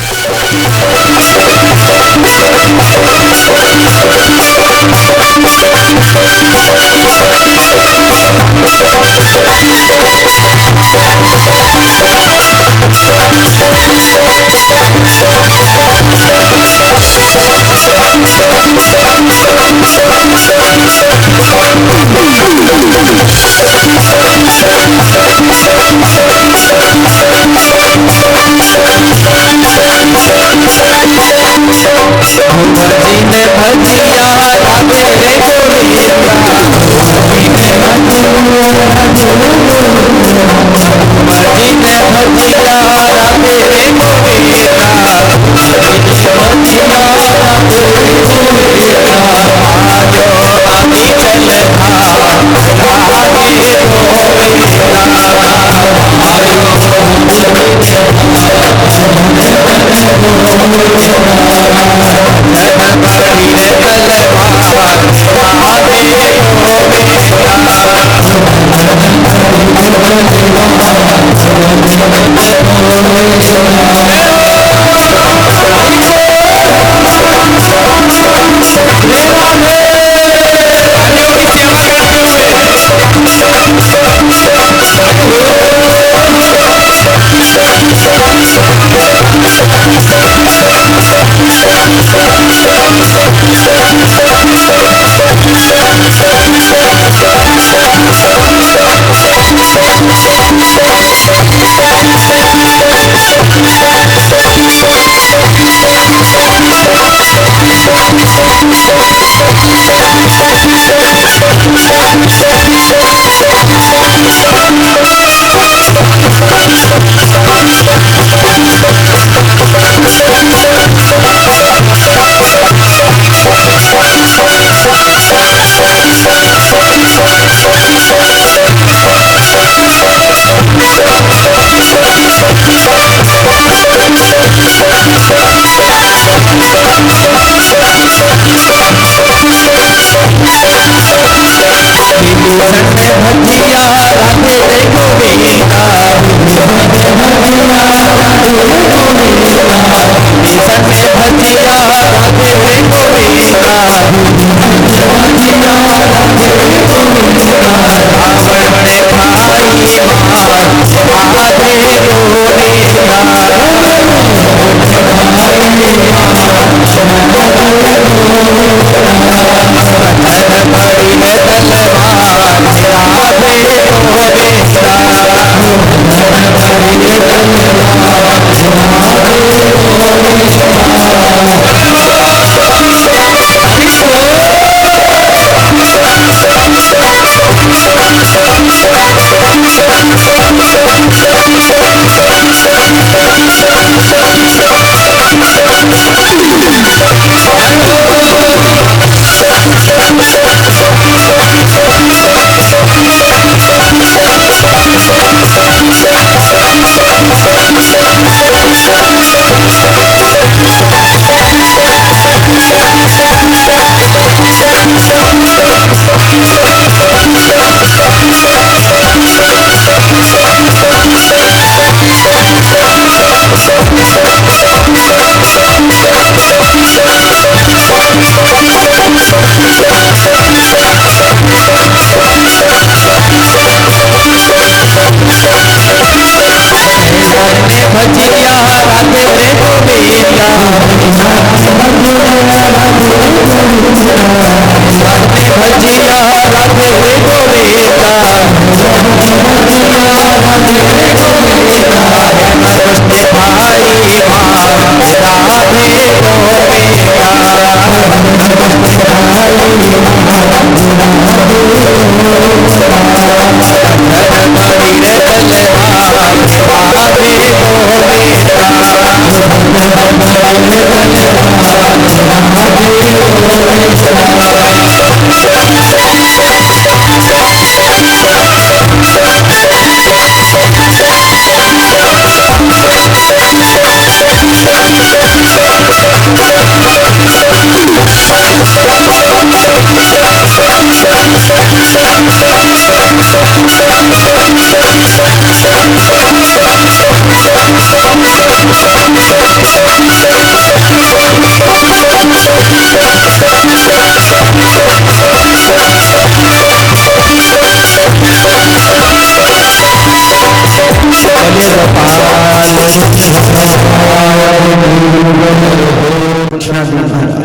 We'll be right back.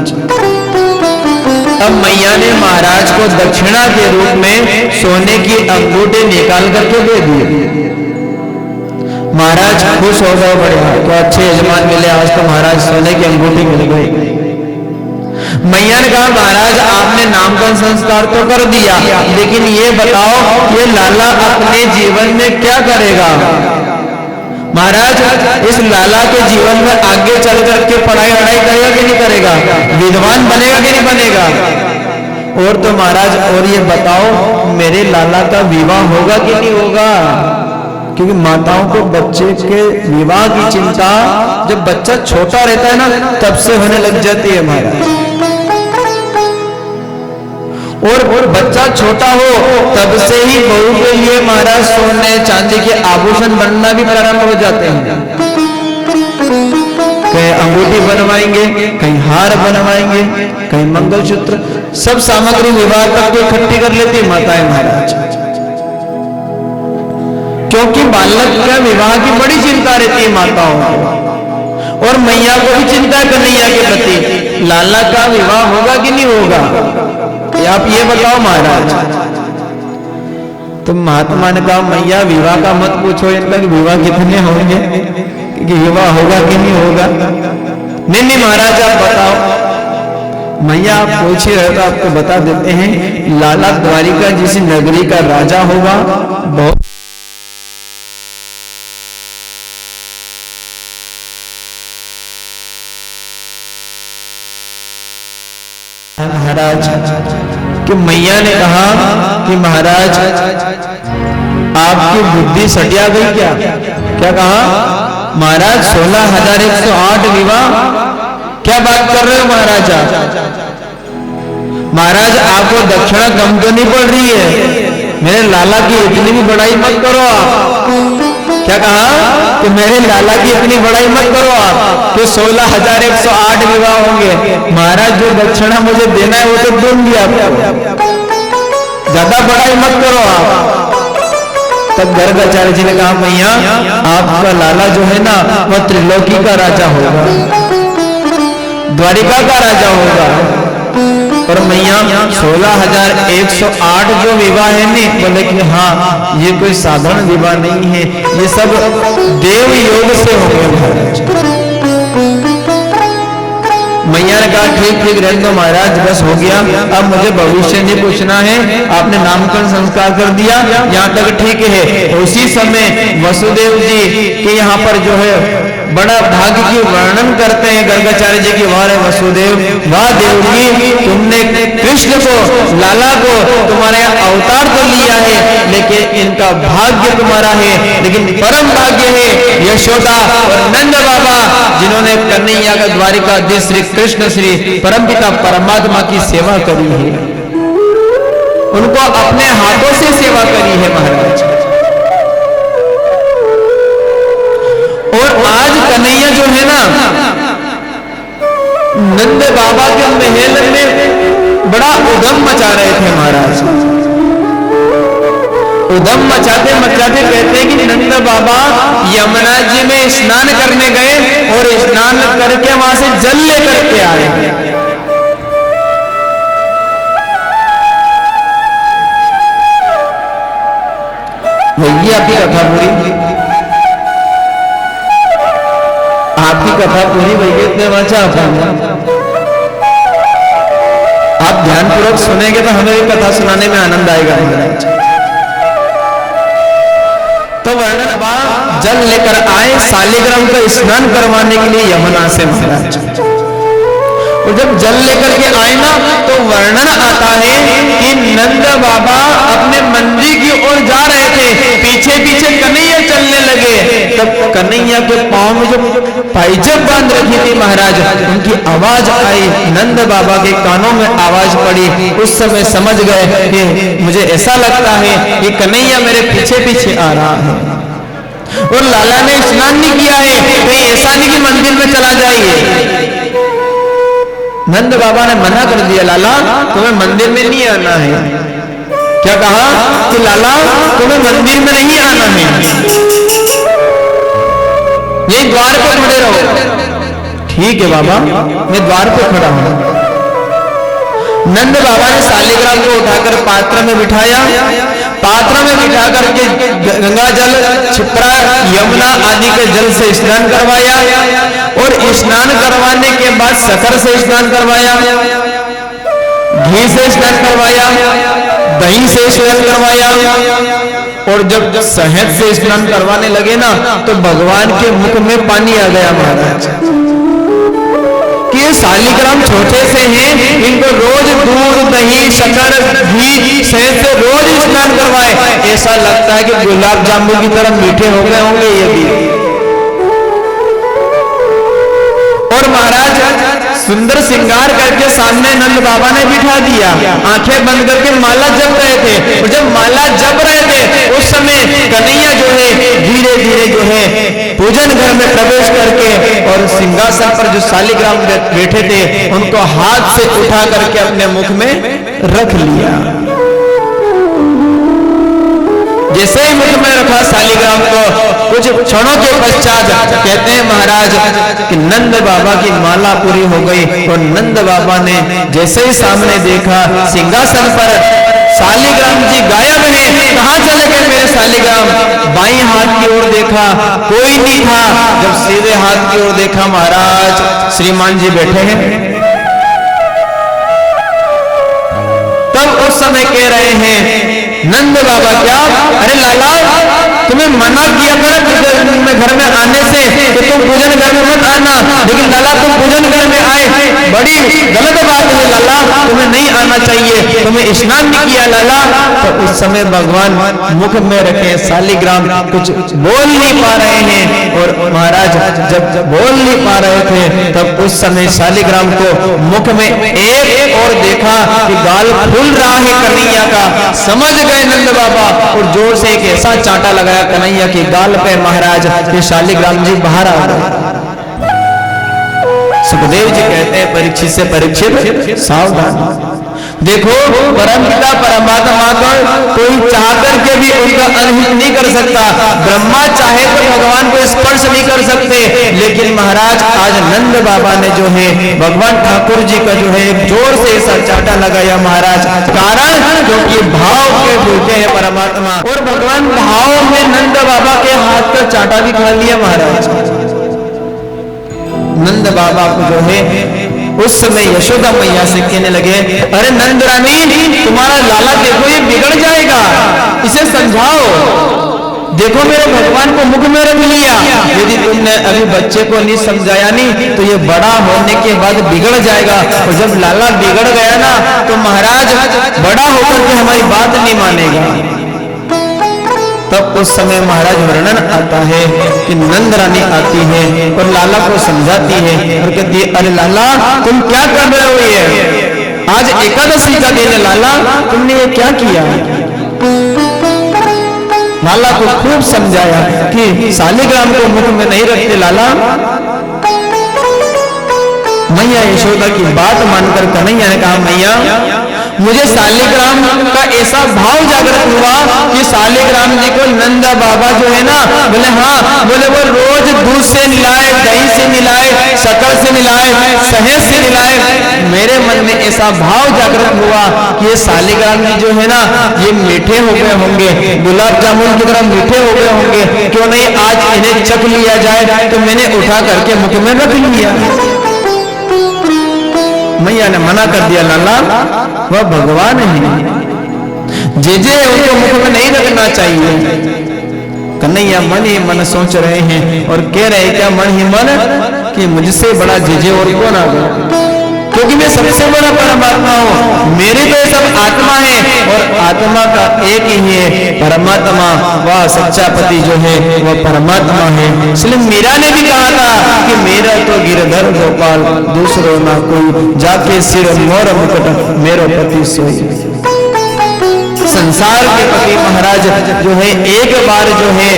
महाराज। अब मैया ने महाराज को दक्षिणा के रूप में सोने की अंगूठी निकाल करके दे दी। महाराज खुश हो गए, बढ़िया तो अच्छे यजमान मिले, आज तो महाराज सोने की अंगूठी मिल गई। मैया ने कहा महाराज आपने नामकरण संस्कार तो कर दिया, लेकिन ये बताओ ये लाला अपने जीवन में क्या करेगा? महाराज इस लाला के जीवन में आगे चल करके पढ़ाई वढ़ाई करेगा कि नहीं करेगा? विद्वान बनेगा कि नहीं बनेगा? और तो महाराज और ये बताओ मेरे लाला का विवाह होगा कि नहीं होगा? क्योंकि माताओं को बच्चे के विवाह की चिंता जब बच्चा छोटा रहता है ना तब से होने लग जाती है महाराज। और बच्चा छोटा हो तब से ही बहू के लिए महाराज सोने चांदी के आभूषण बनना भी प्रारंभ हो जाते हैं। कहीं अंगूठी बनवाएंगे, कहीं हार बनवाएंगे, कहीं मंगलसूत्र, सब सामग्री विवाह तक तो इकट्ठी कर लेती है माताएं महाराज। क्योंकि बालक का विवाह की बड़ी चिंता रहती है माताओं को, और मैया को भी चिंता है कन्हैया के प्रति, लाला का विवाह होगा कि नहीं होगा? आप ये बताओ महाराज। तो महात्मा ने कहा मैया विवाह का मत पूछो, इनका विवाह कितने होंगे, कि विवाह होगा कि नहीं होगा? नहीं महाराज आप बताओ। मैया आप पूछ ही रहे तो आपको बता देते हैं, लाला द्वारिका जिस नगरी का राजा होगा, बहुत महाराज कि मैया ने कहा कि महाराज आपकी बुद्धि सटिया गई क्या? क्या कहा महाराज? 16,108 विवाह, क्या बात कर रहे हो महाराज? महाराज आपको दक्षिणा कम तो नहीं पड़ रही है, मेरे लाला की इतनी भी बड़ाई मत करो आप। क्या कहा कि मेरे लाला की इतनी बड़ाई मत करो आप कि 16,108 विवाह होंगे। महाराज जो दक्षिणा मुझे देना है वो तो दूंगी आपको, ज्यादा बड़ाई मत करो आप। तब गर्गाचार्य जी ने कहा मैया आपका लाला जो है ना वह त्रिलोकी का राजा होगा, द्वारिका का राजा होगा। और मैया 16,108 जो विवाह है नहीं, बोले कि हाँ ये कोई साधारण विवाह नहीं है, ये सब देव योग से होंगे महाराज। मैया ने कहा ठीक रहने दो महाराज, बस हो गया, अब मुझे भविष्य नहीं पूछना है, आपने नामकरण संस्कार कर दिया, यहाँ तक ठीक है। उसी समय वसुदेव जी के यहाँ पर जो है बड़ा भाग्य की वर्णन करते हैं गर्गाचार्य जी की, वाह वसुदेव, वाह देव जी, तुमने कृष्ण को, लाला को तुम्हारे अवतार तो लिया है, लेकिन इनका भाग्य तुम्हारा है, लेकिन परम भाग्य है यशोदा और नंद बाबा जिन्होंने कन्हैया का द्वारिका श्री कृष्ण श्री परमपिता परमात्मा की सेवा करी है, उनको अपने हाथों से सेवा करी है महाराज। और आज कन्हैया जो है ना नंद बाबा के महल में बड़ा उधम मचा रहे थे महाराज। उधम मचाते मचाते कहते हैं कि नंद बाबा यमुना जी में स्नान करने गए और स्नान करके वहां से जल लेकर के आए। वही आपकी कथा पूरी, आपकी कथा पूरी वही इतने वाचा आप ध्यानपूर्वक सुनेंगे तो हमें भी कथा सुनाने में आनंद आएगा महाराज। तो वर्णन जल लेकर आए शालिग्राम का स्नान करवाने के लिए यमुना से महाराज। और जब जल लेकर के आए ना तो वर्णन आता है कि नंद बाबा अपने मंदिर की ओर जा रहे थे, पीछे पीछे कन्हैया चलने लगे। तब कन्हैया के पांव में जो पायजब बांध रखी थी महाराज, उनकी आवाज आई, नंद बाबा के कानों में आवाज पड़ी। उस समय समझ गए कि मुझे ऐसा लगता है कि कन्हैया मेरे पीछे पीछे आ रहा है। और लाला ने स्नान नहीं किया है, कहीं ऐसा नहीं कि मंदिर में चला जाइए। नंद बाबा ने मना कर दिया, लाला तुम्हें मंदिर में नहीं आना है। क्या कहा कि लाला तुम्हें मंदिर में नहीं आना है, यही द्वार पर खड़े रहो। ठीक है बाबा, मैं द्वार पे खड़ा हूं। नंद बाबा ने शालिग्राम को उठाकर पात्र में बिठाया, पात्र में बिठा करके गंगा जल, क्षिप्रा, यमुना आदि के जल से स्नान करवाया और स्नान करवाने के बाद शक्कर से स्नान करवाया, घी से स्नान करवाया, दही से स्नान करवाया और जब शहद से स्नान करवाने लगे ना तो भगवान के मुख में पानी आ गया महाराज। कि ये शालिग्राम छोटे से हैं, इनको रोज दूध, दही, शक्कर, घी, शहद से रोज स्नान करवाए, ऐसा लगता है कि गुलाब जामुन की तरह मीठे हो गए होंगे ये भी। और महाराज सुंदर श्रृंगार करके सामने नंद बाबा ने बिठा दिया, आंखें बंद करके माला जप रहे थे। और जब माला जप रहे थे उस समय कन्हैया जो है धीरे धीरे जो है पूजन घर में प्रवेश करके और सिंहासन पर जो शालिग्राम बैठे थे उनको हाथ से उठा करके अपने मुख में रख लिया। जैसे ही मुख में रखा शालिग्राम को, कुछ क्षणों के पश्चात कहते हैं महाराज कि नंद बाबा की माला पूरी हो गई और नंद बाबा ने जैसे ही सामने देखा सिंहासन पर शालिग्राम जी गायब हैं। कहां चले गए मेरे शालिग्राम? बाईं हाथ की ओर देखा, कोई नहीं था। जब सीधे हाथ की ओर देखा महाराज श्रीमान जी बैठे हैं। तब उस समय कह रहे हैं नंद बाबा क्या, अरे लाला तुम्हें मना किया था घर में आने से कि तुम पूजन घर में मत आना, लेकिन लाला तुम पूजन घर में आए, बड़ी गलत बात है लाला, तुम्हें नहीं आना चाहिए, तुम्हें स्नान नहीं किया लाला। तो उस समय भगवान मुख में रखे शालिग्राम कुछ बोल नहीं पा रहे हैं और महाराज जब बोल नहीं पा रहे थे तब उस समय शालिग्राम को मुख में एक और देखा कि गाल फूल रहा है कन्हैया का। समझ गए नंद बाबा और जोर से एक ऐसा चांटा लगाया कन्हैया की गाल पे महाराज कि शालिग्राम जी बाहर आ गए। सुखदेव जी कहते हैं परीक्षित से परीक्षित सावधान। देखो परमपिता परमात्मा को कोई चाह करके भी उनका अनहित नहीं कर सकता। ब्रह्मा चाहे तो भगवान को स्पर्श नहीं कर सकते, लेकिन महाराज आज नंद बाबा ने जो है भगवान ठाकुर जी का जो है जोर से ऐसा चाटा लगाया महाराज, कारण क्योंकि भाव के भूखे हैं परमात्मा और भगवान भाव में नंद बाबा के हाथ का चाटा भी खा लिया महाराज। नंद बाबा को जो है उस समय यशोदा मैया से कहने लगे, अरे नंद रानी तुम्हारा लाला देखो ये बिगड़ जाएगा, इसे समझाओ। देखो मेरे भगवान को मुख में रख लिया, यदि तुमने अभी बच्चे को नहीं समझाया नहीं तो ये बड़ा होने के बाद बिगड़ जाएगा। और जब लाला बिगड़ गया ना तो महाराज बड़ा होकर के हमारी बात नहीं मानेगा। तब उस समय महाराज वर्णन आता है कि नंद रानी आती है और लाला को समझाती है और कहती है, अरे लाला तुम क्या कर रहे हो, ये आज एकादशी का दिन है लाला, तुमने ये क्या किया। लाला को खूब समझाया कि शालिग्राम को मुख में नहीं रखते लाला। मैया यशोदा की बात मानकर कन्हैया ने कहा, मैया मुझे शालिग्राम का ऐसा भाव जागृत हुआ कि शालिग्राम जी को नंद बाबा जो है ना, बोले हाँ, बोले वो रोज दूध से मिलाए, दही से मिलाए, शक्कर से मिलाए, शहद से मिलाए। मेरे मन में ऐसा भाव जागृत हुआ कि ये शालिग्राम जी जो है ना ये मीठे हो गए होंगे, गुलाब जामुन की तरह मीठे हो गए होंगे, क्यों नहीं आज इन्हें चख लिया जाए। तो मैंने उठा करके मुख में रख लिया। मैया ने मना कर दिया, लाला वह भगवान है, जे उनको मुख में नहीं रखना चाहिए। कन्हैया मन ही मन सोच रहे हैं और कह रहे क्या मन ही मन कि मुझसे बड़ा जे और कौन आ गया, क्योंकि मैं सबसे बड़ा परमात्मा हूँ, मेरी तो सब आत्मा है और आत्मा का एक ही है परमात्मा, वह सच्चा पति जो है वह परमात्मा है। इसलिए मीरा ने भी कहा था कि मेरा तो गिरधर गोपाल दूसरो ना कोई, जाके सिर मोर मुकुट मेरो पति सोई। संसार के पति महाराज जो है एक बार जो है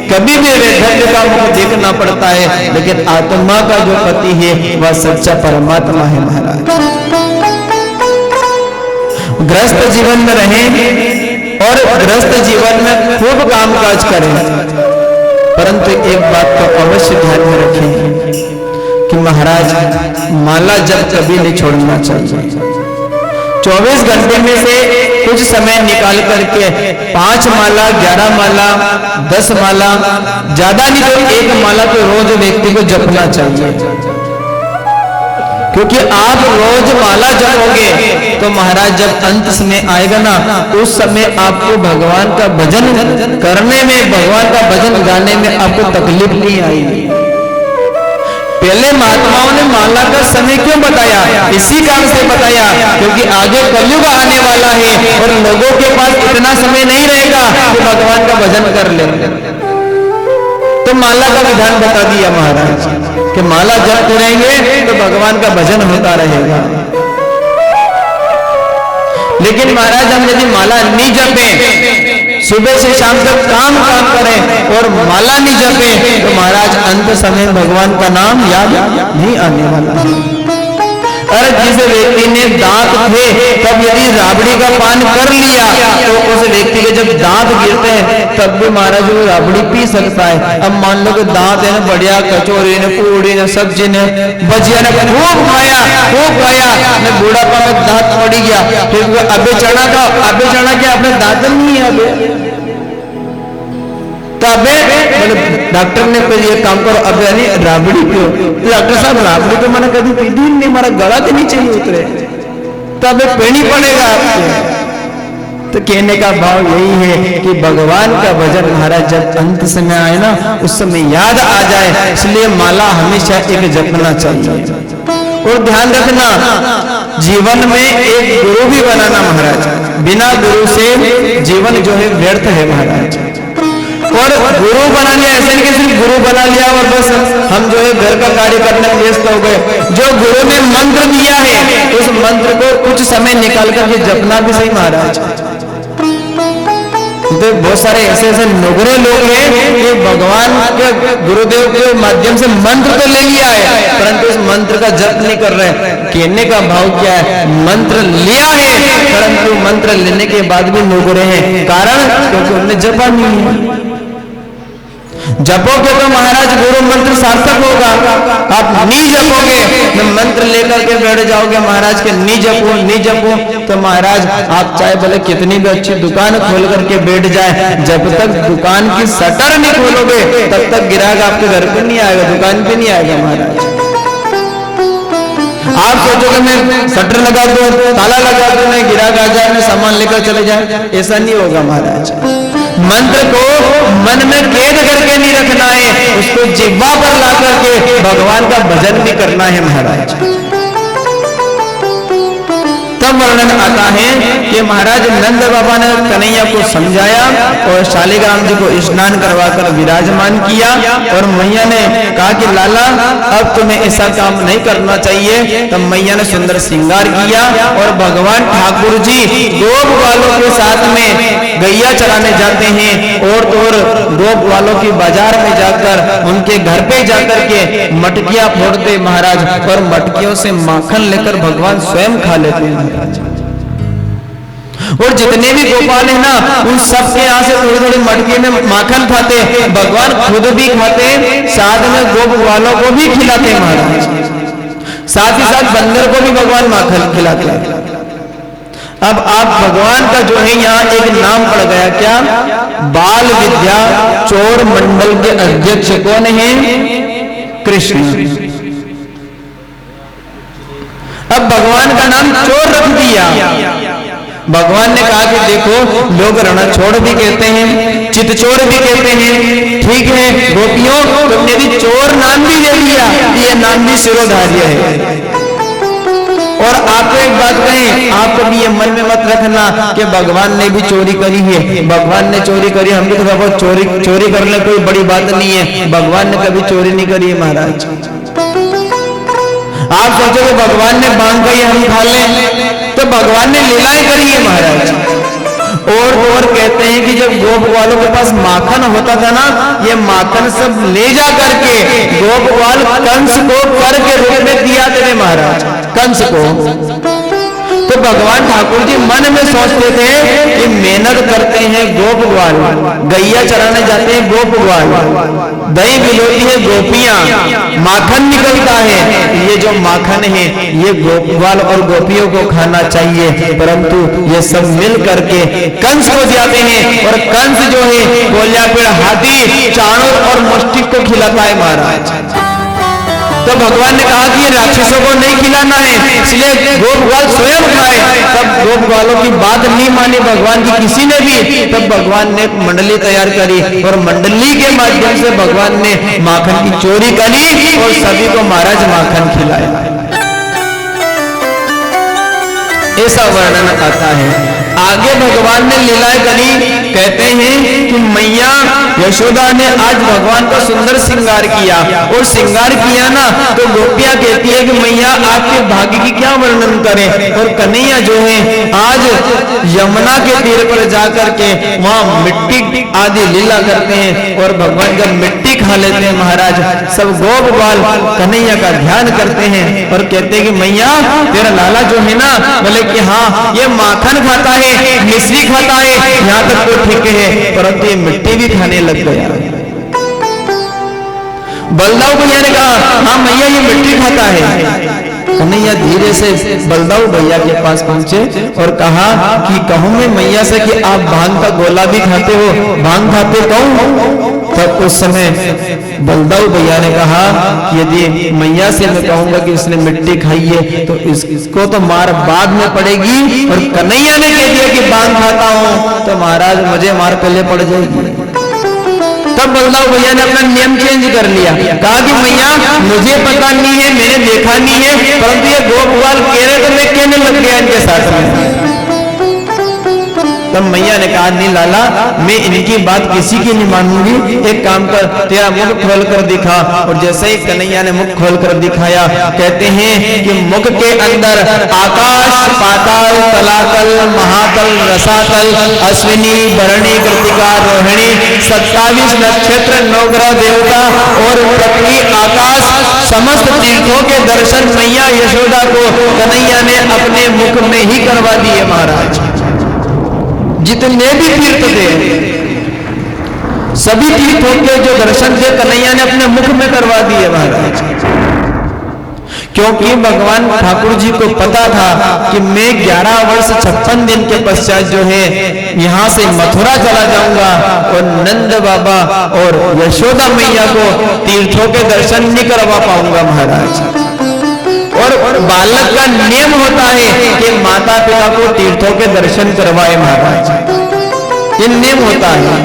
कभी भी धर्म का मुख देखना पड़ता है, लेकिन आत्मा का जो पति है वह सच्चा परमात्मा है महाराज। गृहस्थ जीवन में रहें और गृहस्थ जीवन में खूब काम काज करें, परंतु एक बात तो अवश्य ध्यान में रखें कि महाराज माला जप कभी नहीं छोड़ना चाहिए। 24 घंटे में से कुछ समय निकाल करके 5 माला, 11 माला, 10 माला, ज्यादा नहीं तो 1 माला तो रोज व्यक्ति को जपना चाहिए। क्योंकि आप रोज माला जपोगे तो महाराज जब अंत समय आएगा ना, उस समय आपको भगवान का भजन करने में, भगवान का भजन गाने में आपको तकलीफ नहीं आएगी। पहले महात्माओं ने माला का समय क्यों बताया? इसी कारण से बताया क्योंकि आगे कलयुग आने वाला है और लोगों के पास इतना समय नहीं रहेगा कि भगवान का भजन कर ले। तो माला का विधान बता दिया महाराज कि माला जप करेंगे तो भगवान का भजन होता रहेगा। लेकिन महाराज हम यदि माला नहीं जपे, सुबह से शाम तक काम करें और माला नहीं जपे तो महाराज अंत समय भगवान का नाम याद नहीं आने वाला है। अरे जिस व्यक्ति ने दांत थे तब यदि राबड़ी का पान कर लिया तो उस व्यक्ति के जब दांत गिरते हैं तब भी महाराज वो राबड़ी पी सकता है। अब मान लो कि दांत है ना, बढ़िया कचौरी ने, पूड़ी ने, सब्जी ने, भजिया ने खूब खाया ने बुढ़ापा में दांत पड़ गया, फिर अबे चढ़ा था, अबे चढ़ा के अपने दांत नहीं है अबे, तबे बोले डॉक्टर ने फिर ये काम करो, अब यानी राबड़ी पियो। डॉक्टर साहब राबड़ी तो मैंने कभी पी नहीं, हमारा गला के नीचे ही उतरे, तबे पीनी पड़ेगा आपको। तो कहने का भाव यही है कि भगवान का भजन महाराज जब अंत समय आए ना, उस समय याद आ जाए, इसलिए माला हमेशा एक जपना चाहिए। और ध्यान रखना जीवन में एक गुरु भी बनाना महाराज, बिना गुरु से जीवन जो है व्यर्थ है महाराज। और गुरु बना लिया ऐसे नहीं कि सिर्फ गुरु बना लिया और बस हम जो है घर का कार्य करने में व्यस्त हो गए। जो गुरु ने मंत्र दिया है उस मंत्र को कुछ समय निकाल करके जपना भी सही महाराज। तो बहुत सारे ऐसे नुगरे लोग हैं कि भगवान के गुरुदेव के माध्यम से मंत्र तो ले लिया है परंतु इस मंत्र का जप नहीं कर रहे। कहने का भाव क्या है? मंत्र लिया है परंतु मंत्र लेने के बाद भी नुगरे हैं, कारण क्योंकि उन्होंने जपा नहीं है। जपोगे तो महाराज गुरु मंत्र सार्थक होगा, आप नहीं जपोगे तो मंत्र लेकर के बैठ जाओगे महाराज के नहीं जपो तो महाराज आप चाहे भले कितनी भी अच्छी दुकान खोल करके बैठ जाए, जब तक दुकान की शटर नहीं खोलोगे तब तक ग्राहक आपके घर पे नहीं आएगा, दुकान पे नहीं आएगा महाराज। आप सोचोगे मैं शटर लगा दूं, ताला लगा दूं, मैं ग्राहक आ जाए, मैं सामान लेकर चले जाए, ऐसा नहीं होगा महाराज। मंत्र को मन में कैद करके नहीं रखना है, उसको जिह्वा पर ला करके भगवान का भजन भी करना है महाराज। तब वर्णन आता है कि महाराज नंद बाबा ने कन्हैया को समझाया और शालिग्राम जी को स्नान करवाकर विराजमान किया और मैया ने कहा कि लाला अब तुम्हें ऐसा काम नहीं करना चाहिए। तब मैया ने सुंदर श्रृंगार किया और भगवान ठाकुर जी गोप वालों के साथ में गैया चराने जाते हैं और गोप वालों की बाजार में जाकर उनके घर पे जाकर के मटकियां फोड़ते महाराज और मटकियों से माखन लेकर भगवान स्वयं खा लेते हैं। और जितने भी गोपाल है ना उन सब के यहाँ से थोड़ी थोड़ी मटकी में माखन खाते, भगवान खुद भी खाते, साथ में गोप वालों को भी खिलाते महाराज, साथ ही साथ बंदर को भी भगवान माखन खिलाते हैं। अब आप भगवान का जो है यहाँ एक नाम पड़ गया, क्या? बाल विद्या चोर मंडल के अध्यक्ष कौन है? कृष्ण। अब भगवान का नाम चोर रख दिया। भगवान ने कहा कि देखो लोग रणछोड़ भी कहते हैं, चितचोर भी कहते हैं, ठीक है गोपियों तुमने भी चोर नाम भी ले लिया, ये नाम भी शिरोधार्य है। और आपको एक बात कहें, आप कभी ये मन में मत रखना कि भगवान ने भी चोरी करी है, भगवान ने चोरी करी, हम भी तो बहुत चोरी कर ले, कोई बड़ी बात नहीं है। भगवान ने कभी चोरी नहीं करी है महाराज। आप सोचोगे भगवान ने मांग गई हम खा लें, तो भगवान ने लीलाएं करी है महाराज। और कहते हैं कि जब गोप वालों के पास माखन होता था ना, ये माखन सब ले जा करके गोपवाल कंस को कर के रूप में दिया थे महाराज, कंस को। तो भगवान ठाकुर जी मन में सोचते थे कि मेहनत करते हैं गोपवाल, गैया चराने जाते हैं गोपवाल, दही बिलोती है गोपियां, माखन निकलता है, जो माखन है ये गोपाल और गोपियों को खाना चाहिए, परंतु ये सब मिल करके कंस को जाते हैं और कंस जो है गोलिया पेड़, हाथी, चाणूर और मुष्टिक को खिलाता है महाराज। तो भगवान ने कहा कि राक्षसों को नहीं खिलाना है, इसलिए गोपवाल स्वयं खाए। तब गोपवालों की बात नहीं मानी भगवान की किसी ने भी। तब भगवान ने मंडली तैयार करी और मंडली के माध्यम से भगवान ने माखन की चोरी करी और सभी को महाराज माखन खिलाया। ऐसा वर्णन आता है। आगे भगवान ने लीलाएं करी। कहते हैं कि मैया यशोदा ने आज भगवान का सुंदर श्रृंगार किया और श्रृंगार किया ना तो गोपियां कहती है कि मैया आपके भाग्य की क्या वर्णन करें। और कन्हैया जो है आज यमुना के तीर पर जाकर के वहां मिट्टी आदि लीला करते हैं और भगवान जब मिट्टी खा लेते हैं महाराज, सब गोप बाल कन्हैया का ध्यान करते हैं और कहते हैं कि मैया तेरा लाला जो है ना, बोले कि हाँ ये माखन खाता है, मिश्री खाता है, यहाँ तक तो ठीक है, परंतु ये मिट्टी भी खाने लग गया। बलदाऊ भैया ने कहा हाँ मैया ये मिट्टी खाता है। कन्हैया धीरे से बलदाऊ भैया के पास पहुंचे और कहा कि कहूं मैं मैया से कि आप भांग का गोला भी खाते हो, भांग खाते कहूं? तब उस समय बलदाऊ भैया ने कहा यदि मैया से मैं कहूंगा कि इसने मिट्टी खाई है तो इसको तो मार बाद में पड़ेगी, और कन्हैया ने कह दिया कि भांग खाता हूं तो महाराज मुझे मार पहले पड़ जाएगी। तब बलदाऊ भैया ने अपना नियम चेंज कर लिया, कहा कि मैया मुझे पता नहीं है, मैंने देखा नहीं है, परंतु ये गोपवाल कह रहे तो मैं कहने लग गया इनके साथ में। तब मैया ने कहा नहीं लाला मैं इनकी बात किसी की नहीं मानूंगी, एक काम कर तेरा मुख खोल कर दिखा। और जैसे ही कन्हैया ने मुख खोल कर दिखाया, कहते हैं कि मुख के अंदर आकाश, पाताल, तलातल, महातल, रसातल, अश्विनी, भरणी, कृतिका, रोहिणी, 27 नक्षत्र, 9 ग्रह देवता और पृथ्वी, आकाश, समस्त तीर्थों के दर्शन मैया यशोदा को कन्हैया ने अपने मुख में ही करवा दिए महाराज। जितने भी तीर्थ थे सभी तीर्थों के जो दर्शन थे कन्हैया ने अपने मुख में करवा दिए महाराज, क्योंकि भगवान ठाकुर जी को पता था कि मैं 11 वर्ष 56 दिन के पश्चात जो है यहां से मथुरा चला जाऊंगा और नंद बाबा और यशोदा मैया को तीर्थों के दर्शन नहीं करवा पाऊंगा महाराज। और बालक का नियम होता है कि माता पिता को तीर्थों के दर्शन करवाए महाराज, ये नियम होता है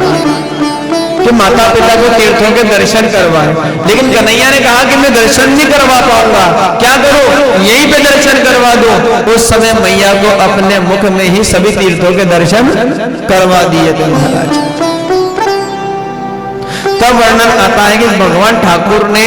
कि माता पिता को तीर्थों के दर्शन करवाए। लेकिन कन्हैया ने कहा कि मैं दर्शन नहीं करवा पाऊंगा, क्या करूं यहीं पे दर्शन करवा दो। उस समय मैया को अपने मुख में ही सभी तीर्थों के दर्शन करवा दिए थे महाराज। तब वर्णन आता है कि भगवान ठाकुर ने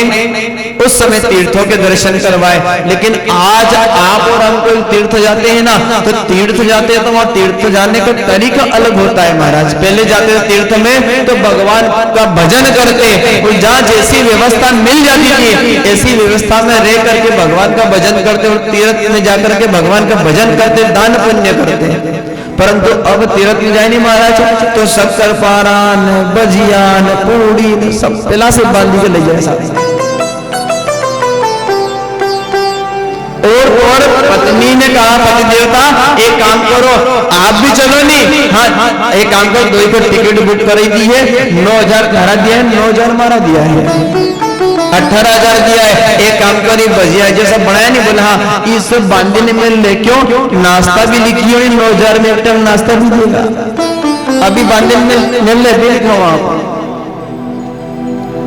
उस समय तीर्थों के दर्शन करवाए। लेकिन आज आप और हम कोई तीर्थ जाते हैं ना, तो तीर्थ जाते हैं तो वहां तीर्थ जाने का तरीका अलग होता है महाराज। पहले जाते थे तीर्थ में तो भगवान का भजन करते और जहाँ जैसी व्यवस्था मिल जाती थी ऐसी व्यवस्था में रह करके भगवान का भजन करते और तीर्थ में जाकर के भगवान का भजन करते, दान पुण्य करते। परंतु अब तीर्थ में जाए नहीं महाराज तो शक्कर पारान, बजियान, पूड़ी सब पिला से बांधी के ले जाए। और पत्नी ने कहा पति देवता एक काम करो आप भी चलो नहीं, हाँ एक काम करो, 2 को टिकट बुक कराई दी है, 9,000 घरा दिया है, 9,000 मारा दिया है, 18,000 दिया है। एक काम करी भजिया जैसा बनाया नहीं, बोला हाँ इस बांधने में ले क्यों नाश्ता भी लिखी हो, 9,000 में एक टाइम नाश्ता भी देगा, अभी बांधने में मिल ले देखो आप।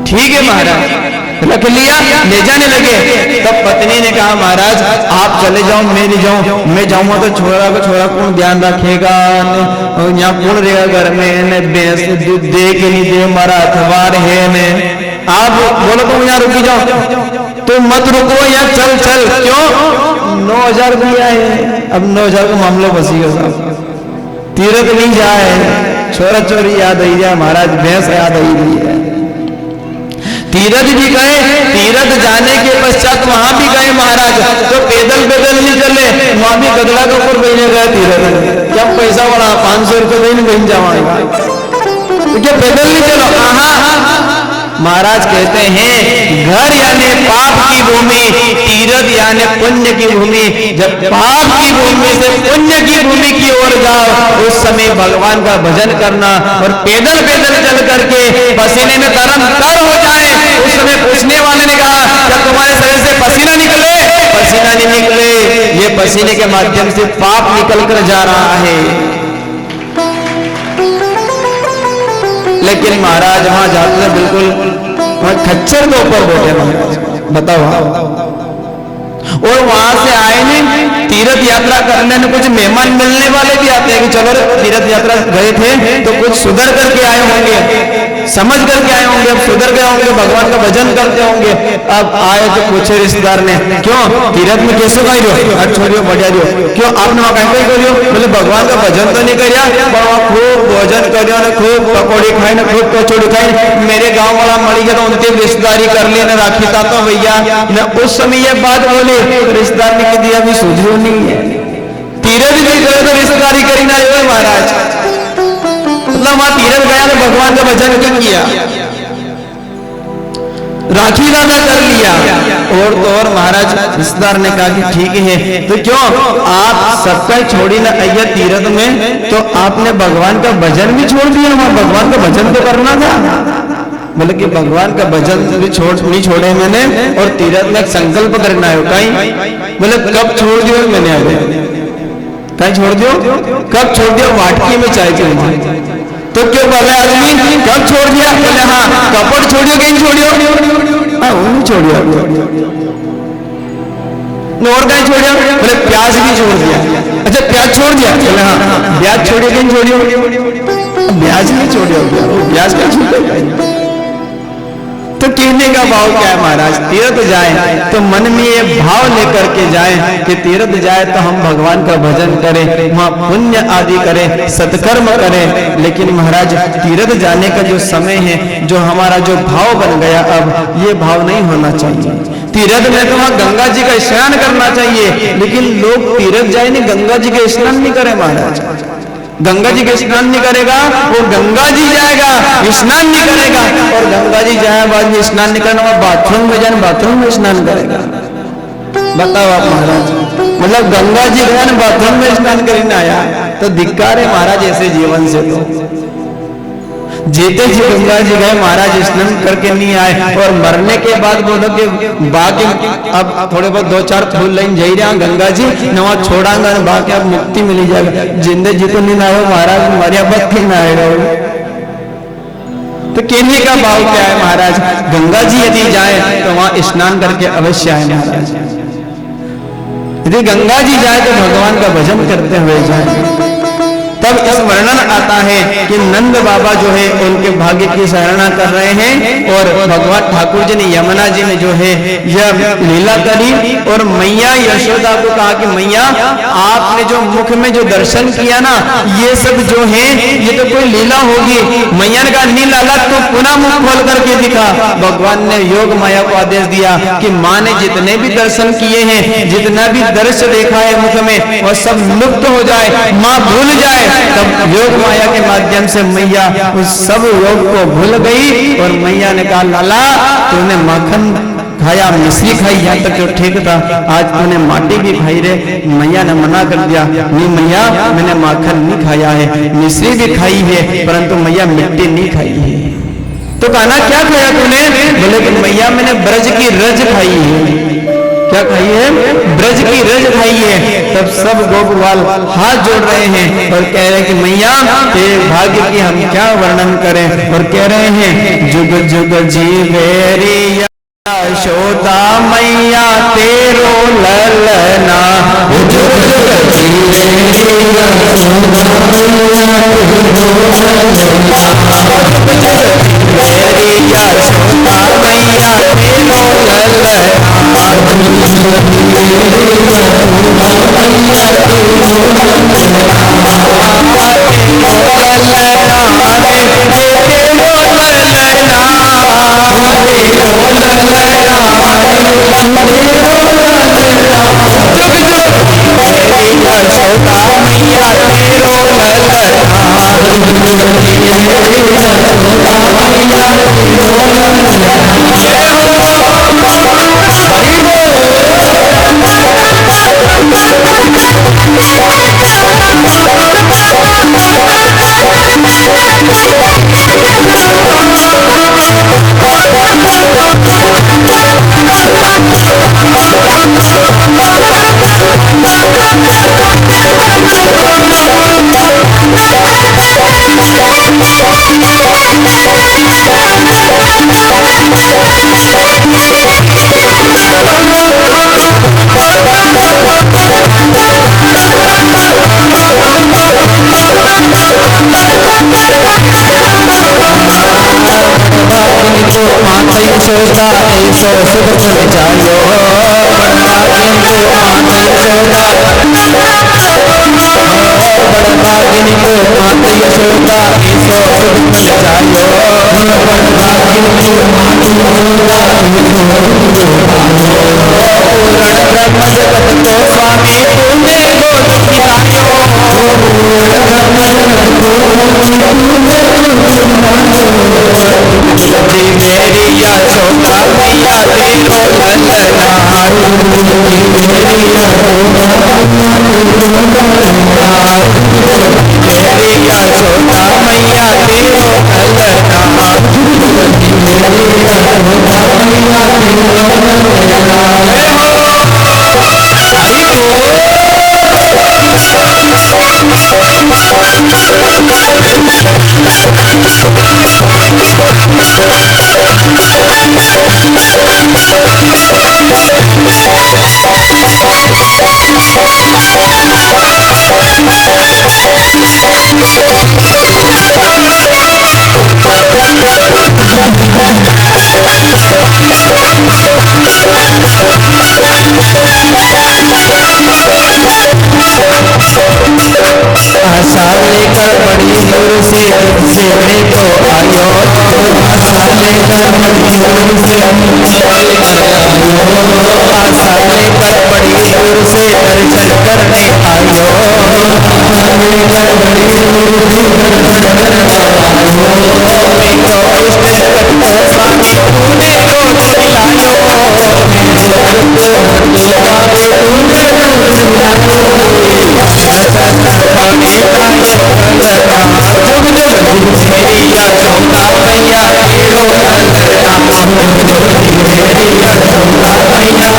ठीक है महाराज, रख लिया, ले जाने लगे। तब पत्नी ने कहा महाराज आप चले जाओ मैं नहीं जाऊं, मैं जाऊंगा तो छोरा कौन ध्यान रखेगा, यहाँ कौन रहेगा घर में, भैंस दूध दे के नहीं दे, हमारा अखबार है ने। आप बोलो तो यहाँ रुकी जाओ, तो मत रुको यहाँ चल चल, क्यों 9,000 दिया है, अब 9,000 का मामला बसीगा साहब, तीर्थ नहीं जाए, छोरा चोरी याद आई जाए महाराज, भैंस याद आई रही है। तीरथ भी गए, तीरथ जाने के पश्चात वहां भी गए महाराज, तो पैदल नहीं चले, वहां भी गदड़ा के ऊपर बैठे गए तीरथ। क्या पैसा वाला 500 रुपये नहीं बन जाएगा, तो क्या पैदल नहीं चलो। महाराज कहते हैं घर यानी पाप की भूमि, तीरथ आने पुण्य की भूमि, जब पाप की भूमि से पुण्य की भूमि की ओर जाओ उस समय भगवान का भजन करना और पैदल पैदल चल करके पसीने में तरम तर हो जाए। उस समय पूछने वाले ने कहा क्या तुम्हारे शरीर से पसीना निकले? पसीना नहीं निकले, ये पसीने के माध्यम से पाप निकल कर जा रहा है। लेकिन महाराज वहां जाते हैं बिल्कुल खच्चर के ऊपर बैठे महाराज, बताओ। और वहां से आए नहीं, तीर्थ यात्रा करने में कुछ मेहमान मिलने वाले भी आते हैं कि चलो तीर्थ यात्रा गए थे तो कुछ सुधर करके आए होंगे, समझ करके आए होंगे, अब सुधर गए होंगे, भगवान का भजन करते होंगे। अब आए तो पूछे रिश्तेदार ने क्यों तीर्थ में कैसे गई रहो? हट छोड़ियो बढ़िया रहो, क्यों आपने वहां कहीं करियो? बोले भगवान का भजन तो नहीं करिया पर वहां खूब भोजन करियो ने, खूब पकौड़ी खाई ने, खूब कचौड़ी खाई। मेरे गाँव वाला मरी गया तो उनकी रिश्तेदारी कर ली ने, राखी था तो भैया उस समय ये बात बोली, रिश्तेदार ने कह दिया अभी सूझो नहीं है, तीर्थ भी गए तो रिश्तेदारी करी ना हो महाराज। मतलब वहां तीर्थ गया तो भगवान का भजन क्यों किया, राखी दादा कर लिया। और तो और महाराज रिश्तेदार ने कहा कि ठीक है तो क्यों आप सबका छोड़ी ना अय्या तीर्थ में, तो आपने भगवान का भजन भी छोड़ दिया? वहां भगवान का भजन तो करना था। मतलब कि भगवान का भजन भी नहीं छोड़े मैंने, और तीर्थ में एक संकल्प करना है कहीं। मतलब कब छोड़ दियो मैंने? अभी कहीं छोड़ दियो? कब छोड़ दिया? वाटकी में चाय पीने। तो क्यों बोले आदमी कब छोड़ दिया? बोले हाँ कपड़ छोड़ियो, कहीं छोड़ियो? हाँ वो नहीं छोड़ियो। और कहीं छोड़ियो? बोले प्याज भी छोड़ दिया। अच्छा प्याज छोड़ दिया? बोले हाँ प्याज छोड़ियो, कहीं छोड़ियो? प्याज नहीं छोड़ियो, प्याज कहीं छोड़ियो? तो कहने का भाव क्या है महाराज? तीर्थ जाए तो मन में ये भाव लेकर के जाए कि तीर्थ जाए तो हम भगवान का भजन करें, वहां पुण्य आदि करें, सत्कर्म करें। लेकिन महाराज तीर्थ जाने का जो समय है, जो हमारा जो भाव बन गया, अब ये भाव नहीं होना चाहिए। तीर्थ में तो वहां गंगा जी का स्नान करना चाहिए, लेकिन लोग तीर्थ जाए नहीं गंगा जी का स्नान नहीं करे महाराज। गंगा जी का स्नान नहीं करेगा, वो गंगा जी जाएगा स्नान नहीं करेगा, और गंगा जी जाए बाद में स्नान नहीं करना, बाथरूम में जाए बाथरूम में स्नान करेगा। बताओ आप महाराज, मतलब गंगा जी गया बाथरूम में स्नान करने आया तो धिक्कार है महाराज ऐसे जीवन से। तो जीते जी गंगा जी गए महाराज स्नान करके नहीं आए, और मरने के बाद बोलो कि बाकी अब थोड़े बहुत 2-4 फूल लाइन जा रहा गंगा जी नवा छोड़ांगा बाकी अब मुक्ति मिली जाएगा। जिंदे जी तो नहीं आए महाराज, हमारे अब ना आएगा। तो कहने का भाव क्या है महाराज? गंगा जी यदि जाए तो वहां स्नान करके अवश्य आए महाराज। यदि गंगा जी जाए तो भगवान का भजन करते हुए जाए। तब इस वर्णन आता है कि नंद बाबा जो है उनके भाग्य की सराहना कर रहे हैं, और भगवान ठाकुर जी ने यमुना जी में जो है यह लीला करी, और मैया यशोदा को कहा कि मैया आपने जो मुख में जो दर्शन किया ना, ये सब जो है ये तो कोई लीला होगी। मैया ने कहा नहीं लाला तो पुनः मुख खोल करके दिखा। भगवान ने योग माया को आदेश दिया कि माँ ने जितने भी दर्शन किए हैं, जितना भी दर्श देखा है मुख में, वह सब लुप्त हो जाए, माँ भूल जाए। तब योग माया के माध्यम से मैया उस सब योग को भूल गई, और मैया ने कहा लाला तूने माखन खाया, मिश्री खाई, यहाँ तक जो ठीक था, आज तूने माटी भी खाई रे। मैया ने मना कर दिया, नहीं मैया मैंने माखन नहीं खाया है, मिश्री भी खाई है, परंतु मैया मिट्टी नहीं खाई है। तो कहना क्या खाया तूने? बोले कि मैया मैंने ब्रज की रज खाई है। क्या खाई है? ब्रज की रज खाई है। तब सब गोपवाल हाथ जोड़ रहे हैं और कह रहे हैं कि मैया तेरे भाग्य की हम क्या वर्णन करें, और कह रहे हैं जुग जुग जीवेरी यशोदा मैया तेरो ललना, जुग जुग जीवेरी यशोदा, बड़भागिनी को मात यशोदा ईसो सुख जायो, बड़भागिनी को मात यशोदा पूर्ण ब्रह्म जगत को स्वामी तूने गोद खिलायो, पूर्ण ब्रह्म जगत को मेरी यशोदा मैया तेरो ललना, मेरी यशोदा मैया तेरो आशा लेकर बड़ी दूर से सेने को आयो, आशा लेकर बड़ी दूर से आशा लेकर बड़ी दूर से दर्शन करने आयो, आशा लेकर बड़ी दूर से दर्शन करने आयो, तो इष्ट जगत को स्वामी तूने गोद खिलायो, मेरी यशोदा मैया तेरो ललना, मेरी यशोदा मैया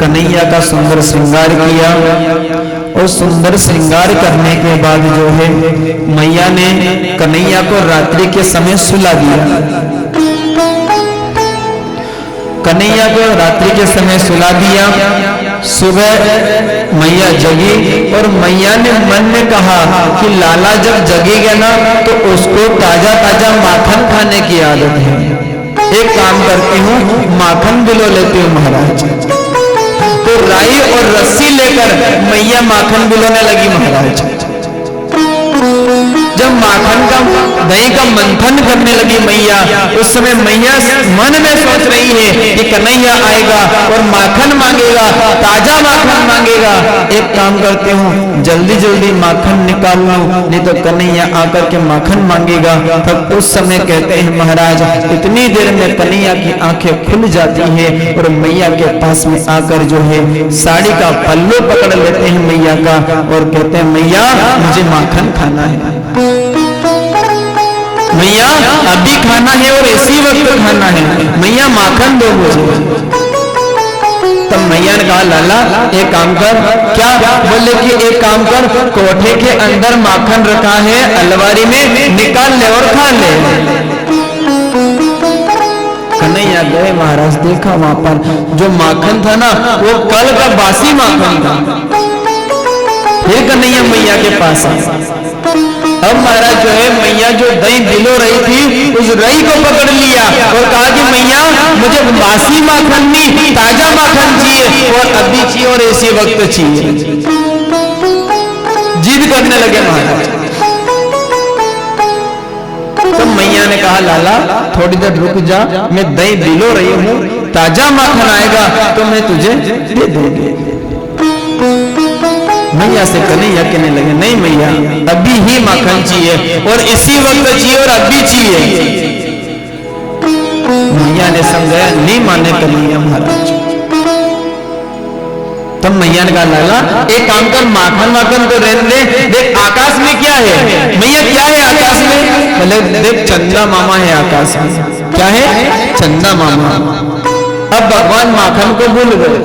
कन्हैया का सुंदर श्रृंगार किया और सुंदर श्रृंगार करने के बाद जो है मैया ने कन्हैया को रात्रि के समय सुला दिया। कन्हैया को रात्रि के समय सुला दिया। सुबह मैया जगी और मैया ने मन में कहा कि लाला जब जगेगा ना तो उसको ताजा ताजा माखन खाने की आदत है, एक काम करती हूँ माखन बिलो लेती हूँ महाराज। तो राई और रस्सी लेकर मैया माखन बिलोने लगी महाराज। जब माखन का दही का मंथन करने लगी मैया, उस समय मैया मन में सोच रही है कि कन्हैया आएगा और माखन मांगेगा, ताजा माखन मांगेगा। एक काम करते हूँ जल्दी जल्दी माखन निकाल लूं, नहीं तो कन्हैया आकर के माखन मांगेगा। तब उस समय कहते हैं महाराज इतनी देर में कन्हैया की आंखें खुल जाती है और मैया के पास में आकर जो है साड़ी का पल्लू पकड़ लेते हैं मैया का और कहते हैं मैया मुझे माखन खाना है। मैया अभी खाना है और इसी वक्त खाना है, मैया माखन दो मुझे। तब मैया ने कहा लाला एक काम कर। क्या? बोले कि एक काम कर, कोठे के अंदर माखन रखा है अलमारी में, निकाल ले और खा ले। कन्हैया गए महाराज, देखा वहां पर जो माखन था ना वो कल का बासी माखन था। फिर कन्हैया मैया के पास आया। अब महाराज जो है मैया जो दही बिलो रही थी उस रही को पकड़ लिया और कहा कि मैया मुझे बासी माखन नहीं ताजा माखन चाहिए और अभी चाहिए और इसी वक्त चाहिए। जिद करने लगे महाराज। तो मैया ने कहा लाला थोड़ी देर रुक जा, मैं दही बिलो रही हूँ, ताजा माखन आएगा तो मैं तुझे दे दूंगी। मैया से कन्हैया कहने लगे नहीं मैया अभी ही माखन चाहिए और इसी वक्त चाहिए और अभी चाहिए। मैया ने समझाया, नहीं माने कन्हैया महाराज। तब मैया ने कहा लाला एक काम कर, माखन माखन तो रहने दे, देख आकाश में क्या है। मैया क्या है आकाश में? बोले देख चंदा मामा है आकाश में। क्या है? चंदा मामा। अब भगवान माखन को भूल गए।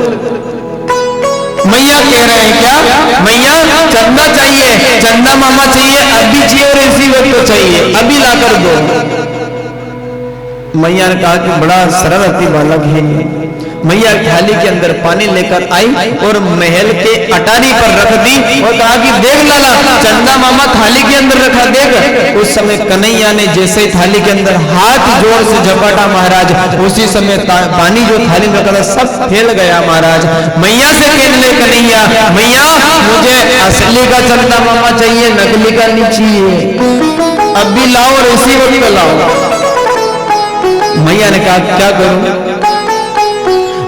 मैया कह रहे हैं क्या? मैया चंदा चाहिए, चंदा मामा चाहिए, अभी चाहिए और इसी वक्त चाहिए, अभी लाकर दो। मैया ने कहा कि बड़ा सरलती बालक है। मैया थाली के अंदर पानी लेकर आई और महल के अटारी पर रख दी और कहा कि देख लाला चंदा मामा थाली के अंदर रखा देख। उस समय कन्हैया ने जैसे थाली के अंदर हाथ जोर से झपटा महाराज, उसी समय पानी जो थाली में रखा था सब फैल गया महाराज। मैया से कहने कन्हैया मैया मुझे असली का चंदा मामा चाहिए, नकली का नहीं चाहिए, अभी लाओ और इसी वक्त लाओ। मैया ने कहा क्या करूं?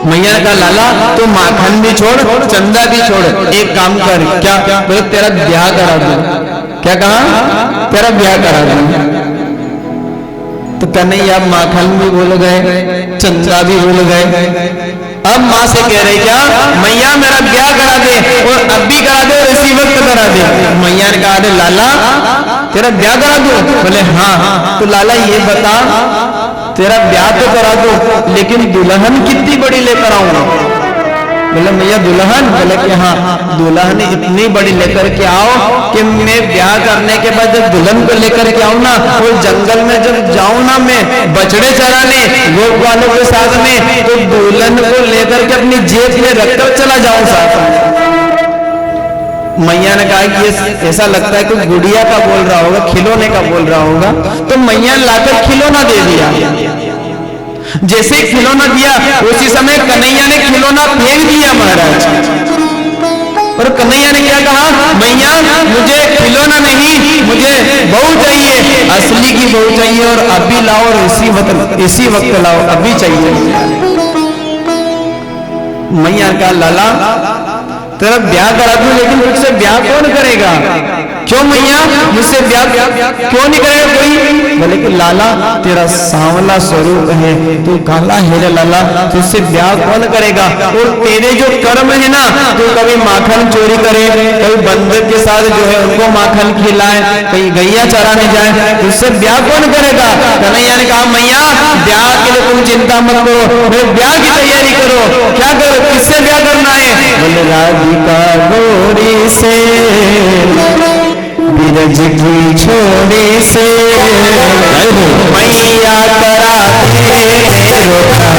मैया ने कहा लाला तो माखन भी छोड़ चंदा भी छोड़, एक काम कर। क्या? बोले तेरा ब्याह करा दूं। क्या कहा? तेरा ब्याह करा दूं। तो कन्हैया माखन भी भूल गए, चंदा भी भूल गए। अब माँ से कह रहे क्या? मैया मेरा ब्याह करा दे और अब भी करा दे और इसी वक्त करा दे। मैया ने कहा अरे लाला तेरा ब्याह करा दूं? बोले हाँ। तो लाला ये बता तेरा ब्याह तो करा दो लेकिन दुल्हन कितनी बड़ी लेकर आऊंगा? बोले मैया दुल्हन? बोले कि हाँ दुल्हन इतनी बड़ी लेकर के आओ कि मैं ब्याह करने के बाद जब दुल्हन को लेकर के आऊं ना और जंगल में जब जाऊं ना मैं बछड़े चराने गोप वालों के साथ में, तो दुल्हन को लेकर के अपनी जेब में रखकर चला जाऊं साथ में। मैया ने कहा कि ये ऐसा लगता है कि गुड़िया का बोल रहा होगा, खिलौने का बोल रहा होगा। तो मैया ने लाकर खिलौना दे दिया। जैसे खिलौना दिया उसी समय कन्हैया ने खिलौना फेंक दिया महाराज। और कन्हैया ने क्या कहा? मैया मुझे खिलौना नहीं, मुझे बहू चाहिए, असली की बहू चाहिए और अभी लाओ और इसी वक्त लाओ, अभी चाहिए। मैया का लाला तेरा ब्याह करा दूं लेकिन मुझसे ब्याह कौन करेगा? क्यों मैया मुझसे ब्याह क्यों नहीं करेगा कोई? बोले कि लाला तेरा सांवला स्वरूप है, तू काला है रे लाला, तुझसे ब्याह कौन करेगा? और तेरे जो कर्म है ना, तू कभी माखन चोरी करे, कभी बंदर के साथ जो है उनको माखन खिलाए, कहीं गैया चराने जाए, तुझसे ब्याह कौन करेगा? कन्हैया ने कहा मैया ब्याह के लिए तुम चिंता मत करो, मैं ब्याह की तैयारी करो। क्या करो? किससे ब्याह करना है? बोले राधिका गोरी से, बिरज की छोड़ी से, मैया कराते राधिका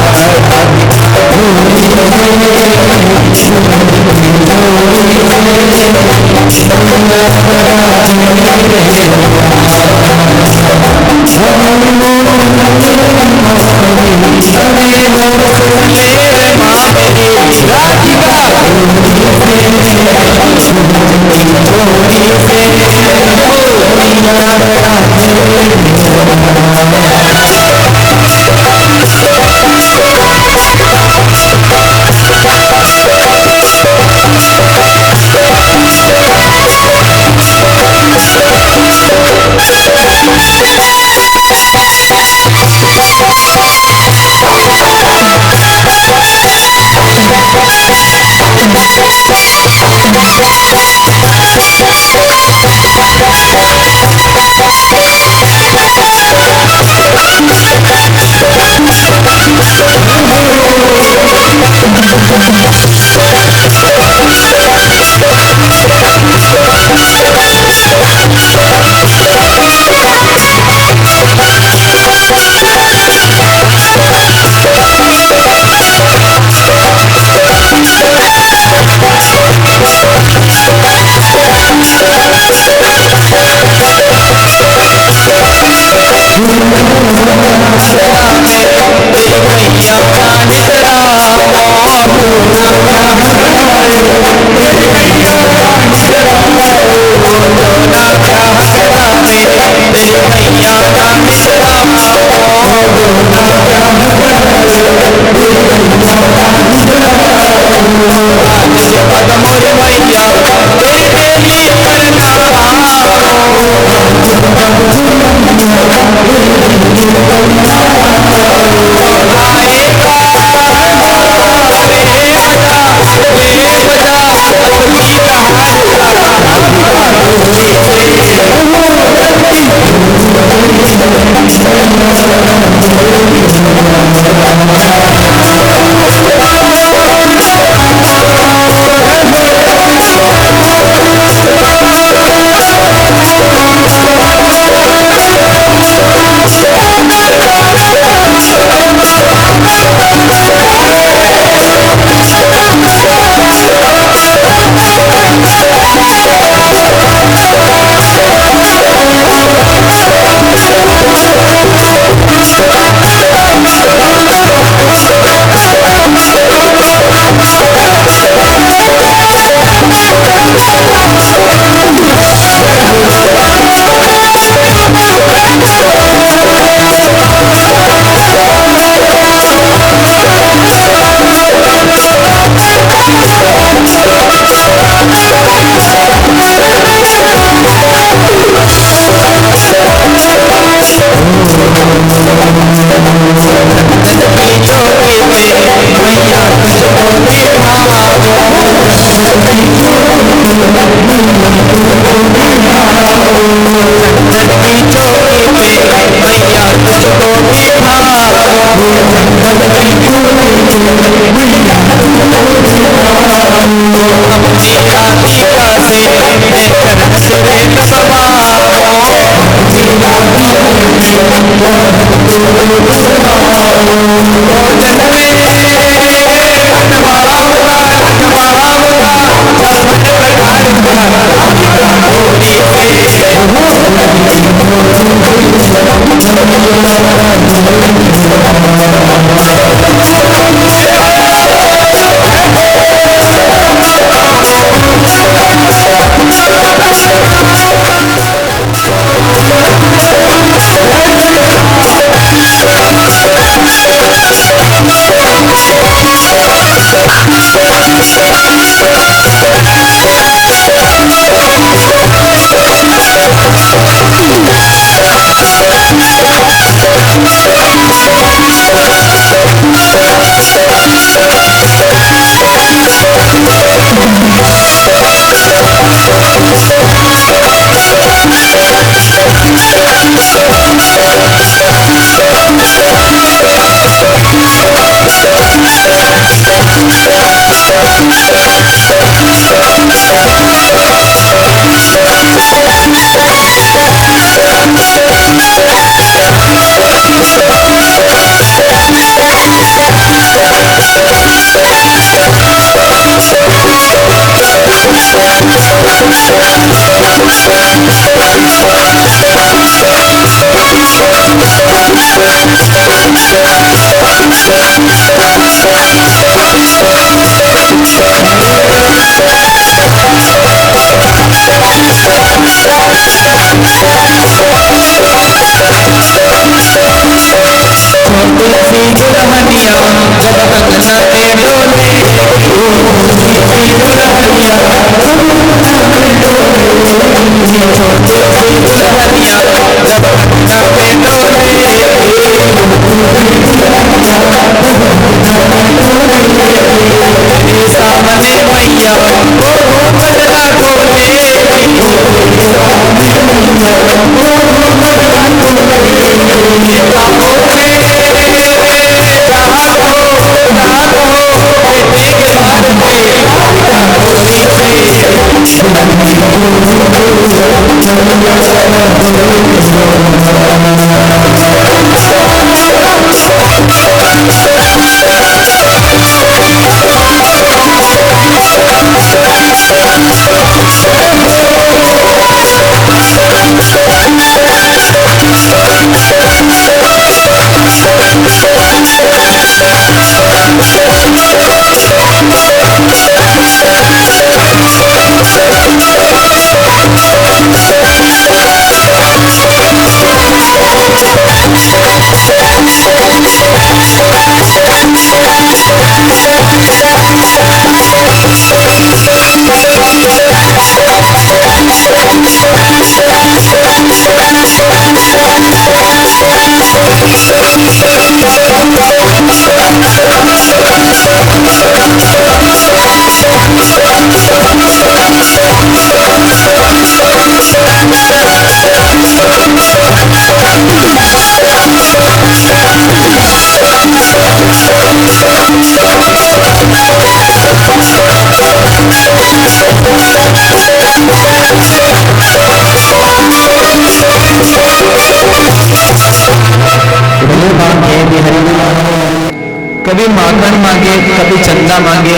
कभी माखन मांगे, कभी चंदा मांगे,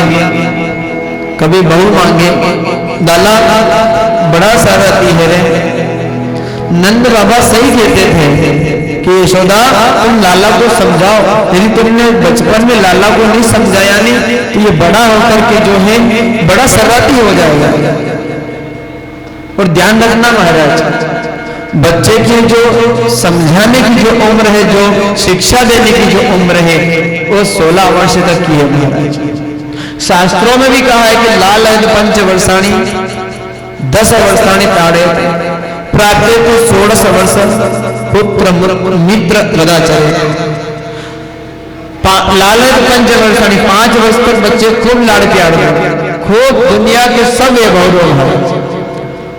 कभी बहू मांगे। लाला बड़ा शरारती है रे। नंद बाबा सही कहते थे कि यशोदा तुम लाला को समझाओ, यदि तुमने बचपन में लाला को नहीं समझाया नहीं तो ये बड़ा होकर के जो है बड़ा शरारती हो जाएगा। और ध्यान रखना महाराज, बच्चे की जो समझाने की जो उम्र है, जो शिक्षा देने की जो उम्र है, वो 16 वर्ष तक की है महाराज। शास्त्रों में भी कहा है कि लाल पंच वर्षाणी 10 वर्षाणी ताड़े प्राप्ते तो 16 वर्ष पुत्र मित्र रदाचार्य। लाल पंच वर्षाणी 5 वर्ष तक बच्चे खूब लाड़ प्यार करते, खूब दुनिया के सब वैभव है।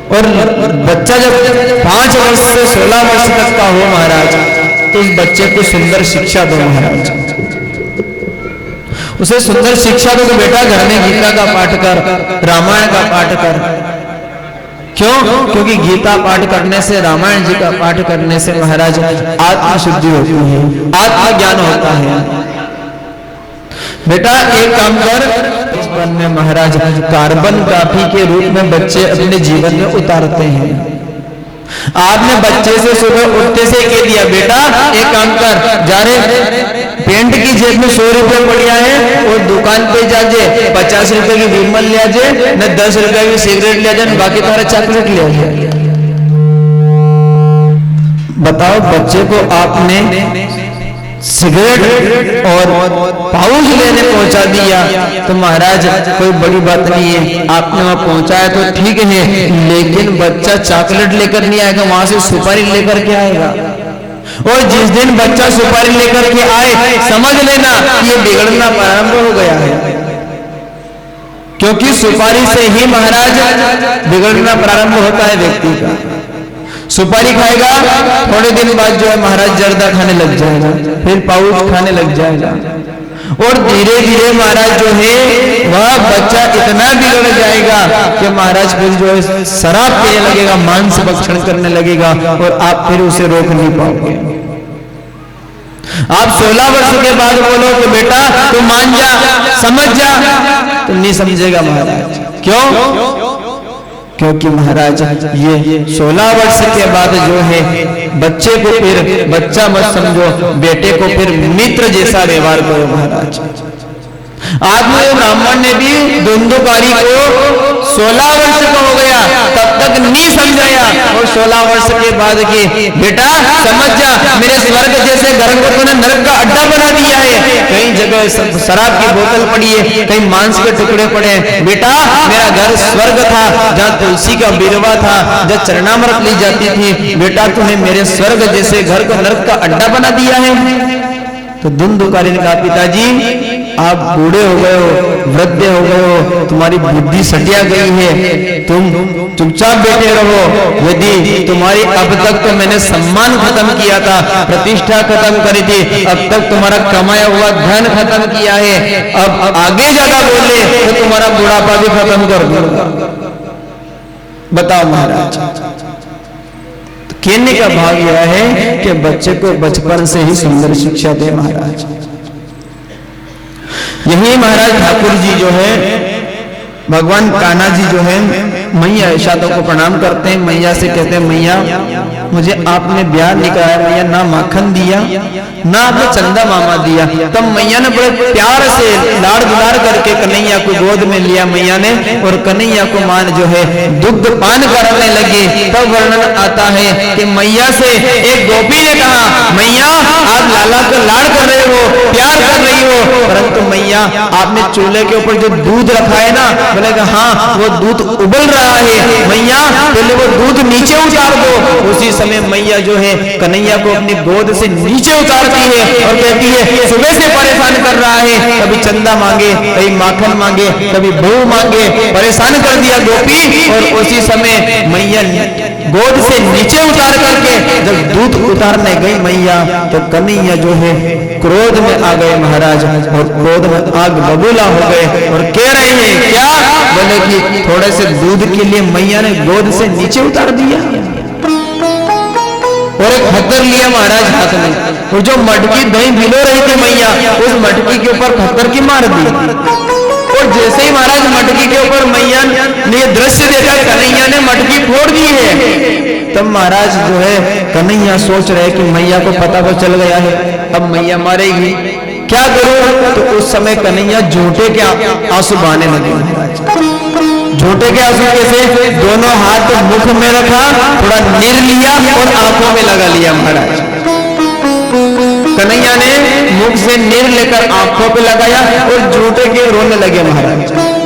और बच्चा जब 5 वर्ष से 16 वर्ष तक का हो महाराज, तो उस बच्चे को सुंदर शिक्षा दो महाराज। उसे सुंदर शिक्षा दो कि बेटा घर में गीता का पाठ कर, रामायण का पाठ कर। क्यों? क्योंकि गीता पाठ करने से, रामायण जी का पाठ करने से महाराज आत्म शुद्धि होती है, आत्म ज्ञान होता है। बेटा एक काम कर, बचपन में महाराज कार्बन कॉपी के रूप में बच्चे अपने जीवन में उतारते हैं। आपने बच्चे से सुबह उठते से कह दिया बेटा एक काम कर, जा रे पेंट की जेब में 100 रुपये पड़िया है और दुकान पे जाजे 50 रुपए की विमल लिया जाए, न 10 रुपए की सिगरेट लिया जाए, बाकी तुम्हारा चॉकलेट लिया जाए। बताओ, बच्चे को आपने सिगरेट और पाउच लेने पहुंचा दिया तो महाराज कोई बड़ी बात नहीं है, आपने वहां पहुंचाया तो ठीक है, लेकिन बच्चा चॉकलेट लेकर नहीं आएगा, वहां से सुपारी लेकर के आएगा। और जिस दिन बच्चा सुपारी लेकर के आए, समझ लेना ये बिगड़ना प्रारंभ हो गया है। क्योंकि सुपारी से ही महाराज बिगड़ना प्रारंभ होता है व्यक्ति का। सुपारी खाएगा, थोड़े दिन बाद जो है महाराज जर्दा खाने लग जाएगा, फिर पाउच खाने लग जाएगा, और धीरे धीरे महाराज जो है वह बच्चा इतना बिगड़ जाएगा कि महाराज फिर जो है शराब पीने लगेगा, मांस भक्षण करने लगेगा, और आप फिर उसे रोक नहीं पाओगे। आप 16 वर्ष के बाद बोलो कि बेटा तू मान जा, समझ जा, तो नहीं समझेगा महाराज। क्यों? क्योंकि महाराज ये 16 वर्ष के बाद जो है बच्चे को फिर बच्चा मत समझो, बेटे को फिर मित्र जैसा व्यवहार करो महाराज। आदमी ब्राह्मण ने भी धुंधुकारी को 16 वर्ष का हो गया तब तक नहीं समझाया, और 16 वर्ष के बाद की बेटा समझ जा, मेरे स्वर्ग जैसे घर को तूने नरक का अड्डा बना दिया है। कहीं जगह शराब की बोतल पड़ी है, कहीं मांस के टुकड़े पड़े हैं। बेटा मेरा घर स्वर्ग था, जहाँ तुलसी का बिरवा था, जहाँ चरणामृत ली जाती थी। बेटा तूने मेरे स्वर्ग जैसे घर को नरक का अड्डा बना दिया है। तो धुंधुकारी ने कहा पिताजी आप बूढ़े हो गए हो, वृद्ध हो गए हो, तुम्हारी बुद्धि सटिया गई है, तुम चुपचाप बैठे रहो। यदि तुम्हारी अब तक तो मैंने सम्मान खत्म किया था, प्रतिष्ठा खत्म करी थी, अब तक तुम्हारा कमाया हुआ धन खत्म किया है, अब आगे ज्यादा बोले तो तुम्हारा बुढ़ापा भी खत्म कर दूंगा। बताओ महाराज, कहने का भाव यह है कि बच्चे को बचपन से ही सुंदर शिक्षा दे महाराज। यही महाराज ठाकुर जी जो है, भगवान कान्हा जी जो है मैया यशोदा को प्रणाम करते हैं। मैया से कहते हैं मैया मुझे आपने ब्याह नहीं कराया, मैया ना माखन दिया ना आपने चंदा मामा दिया। तब मैया ने बड़े प्यार से लाड़ दुलार करके कन्हैया को गोद में लिया मैया ने, और कन्हैया को मान जो है दुग्ध पान कराने लगी। तब वर्णन आता है कि मैया से एक गोपी ने कहा मैया आप लाला को लाड़ कर रहे हो, प्यार कर रही हो, परंतु मैया आपने चूल्हे के ऊपर जो दूध रखा है ना, बोले हाँ वो दूध उबल रहा है, मैया पहले वो दूध नीचे उतार दो। उसी समय मैया जो है कन्हैया को अपनी गोद से नीचे उतारती है और कहती है सुबह से परेशान कर रहा है, कभी चंदा मांगे, कभी माखन मांगे, कभी बहू मांगे, परेशान कर दिया गोपी। और उसी समय मैया गोद से नीचे उतार करके जब दूध उतारने गई मैया, तो कन्हैया जो है क्रोध में आ गए महाराज, और क्रोध में आग बबूला हो गए और कह रहे हैं क्या, बोले कि थोड़े से दूध के लिए मैया ने गोद से नीचे उतार दिया। और एक पत्थर लिया महाराज हाथ में, और जो मटकी दही भिगो रही थी मैया, उस मटकी के ऊपर पत्थर की मार दी। और जैसे ही महाराज मटकी के ऊपर मैया ने दृश्य देखा, कन्हैया ने मटकी फोड़ दी है। तब महाराज जो है कन्हैया सोच रहे कि मैया को पता तो चल गया है, अब मैया मारेगी, क्या करूं। तो उस समय कन्हैया झूठे के आंसू बहाने लगे महाराज। झूठे के आंसू कैसे, दोनों हाथ मुख में रखा, थोड़ा नीर लिया और आंखों में लगा लिया महाराज। कन्हैया ने मुख से नीर लेकर आंखों पे लगाया और झूठे के रोने लगे महाराज।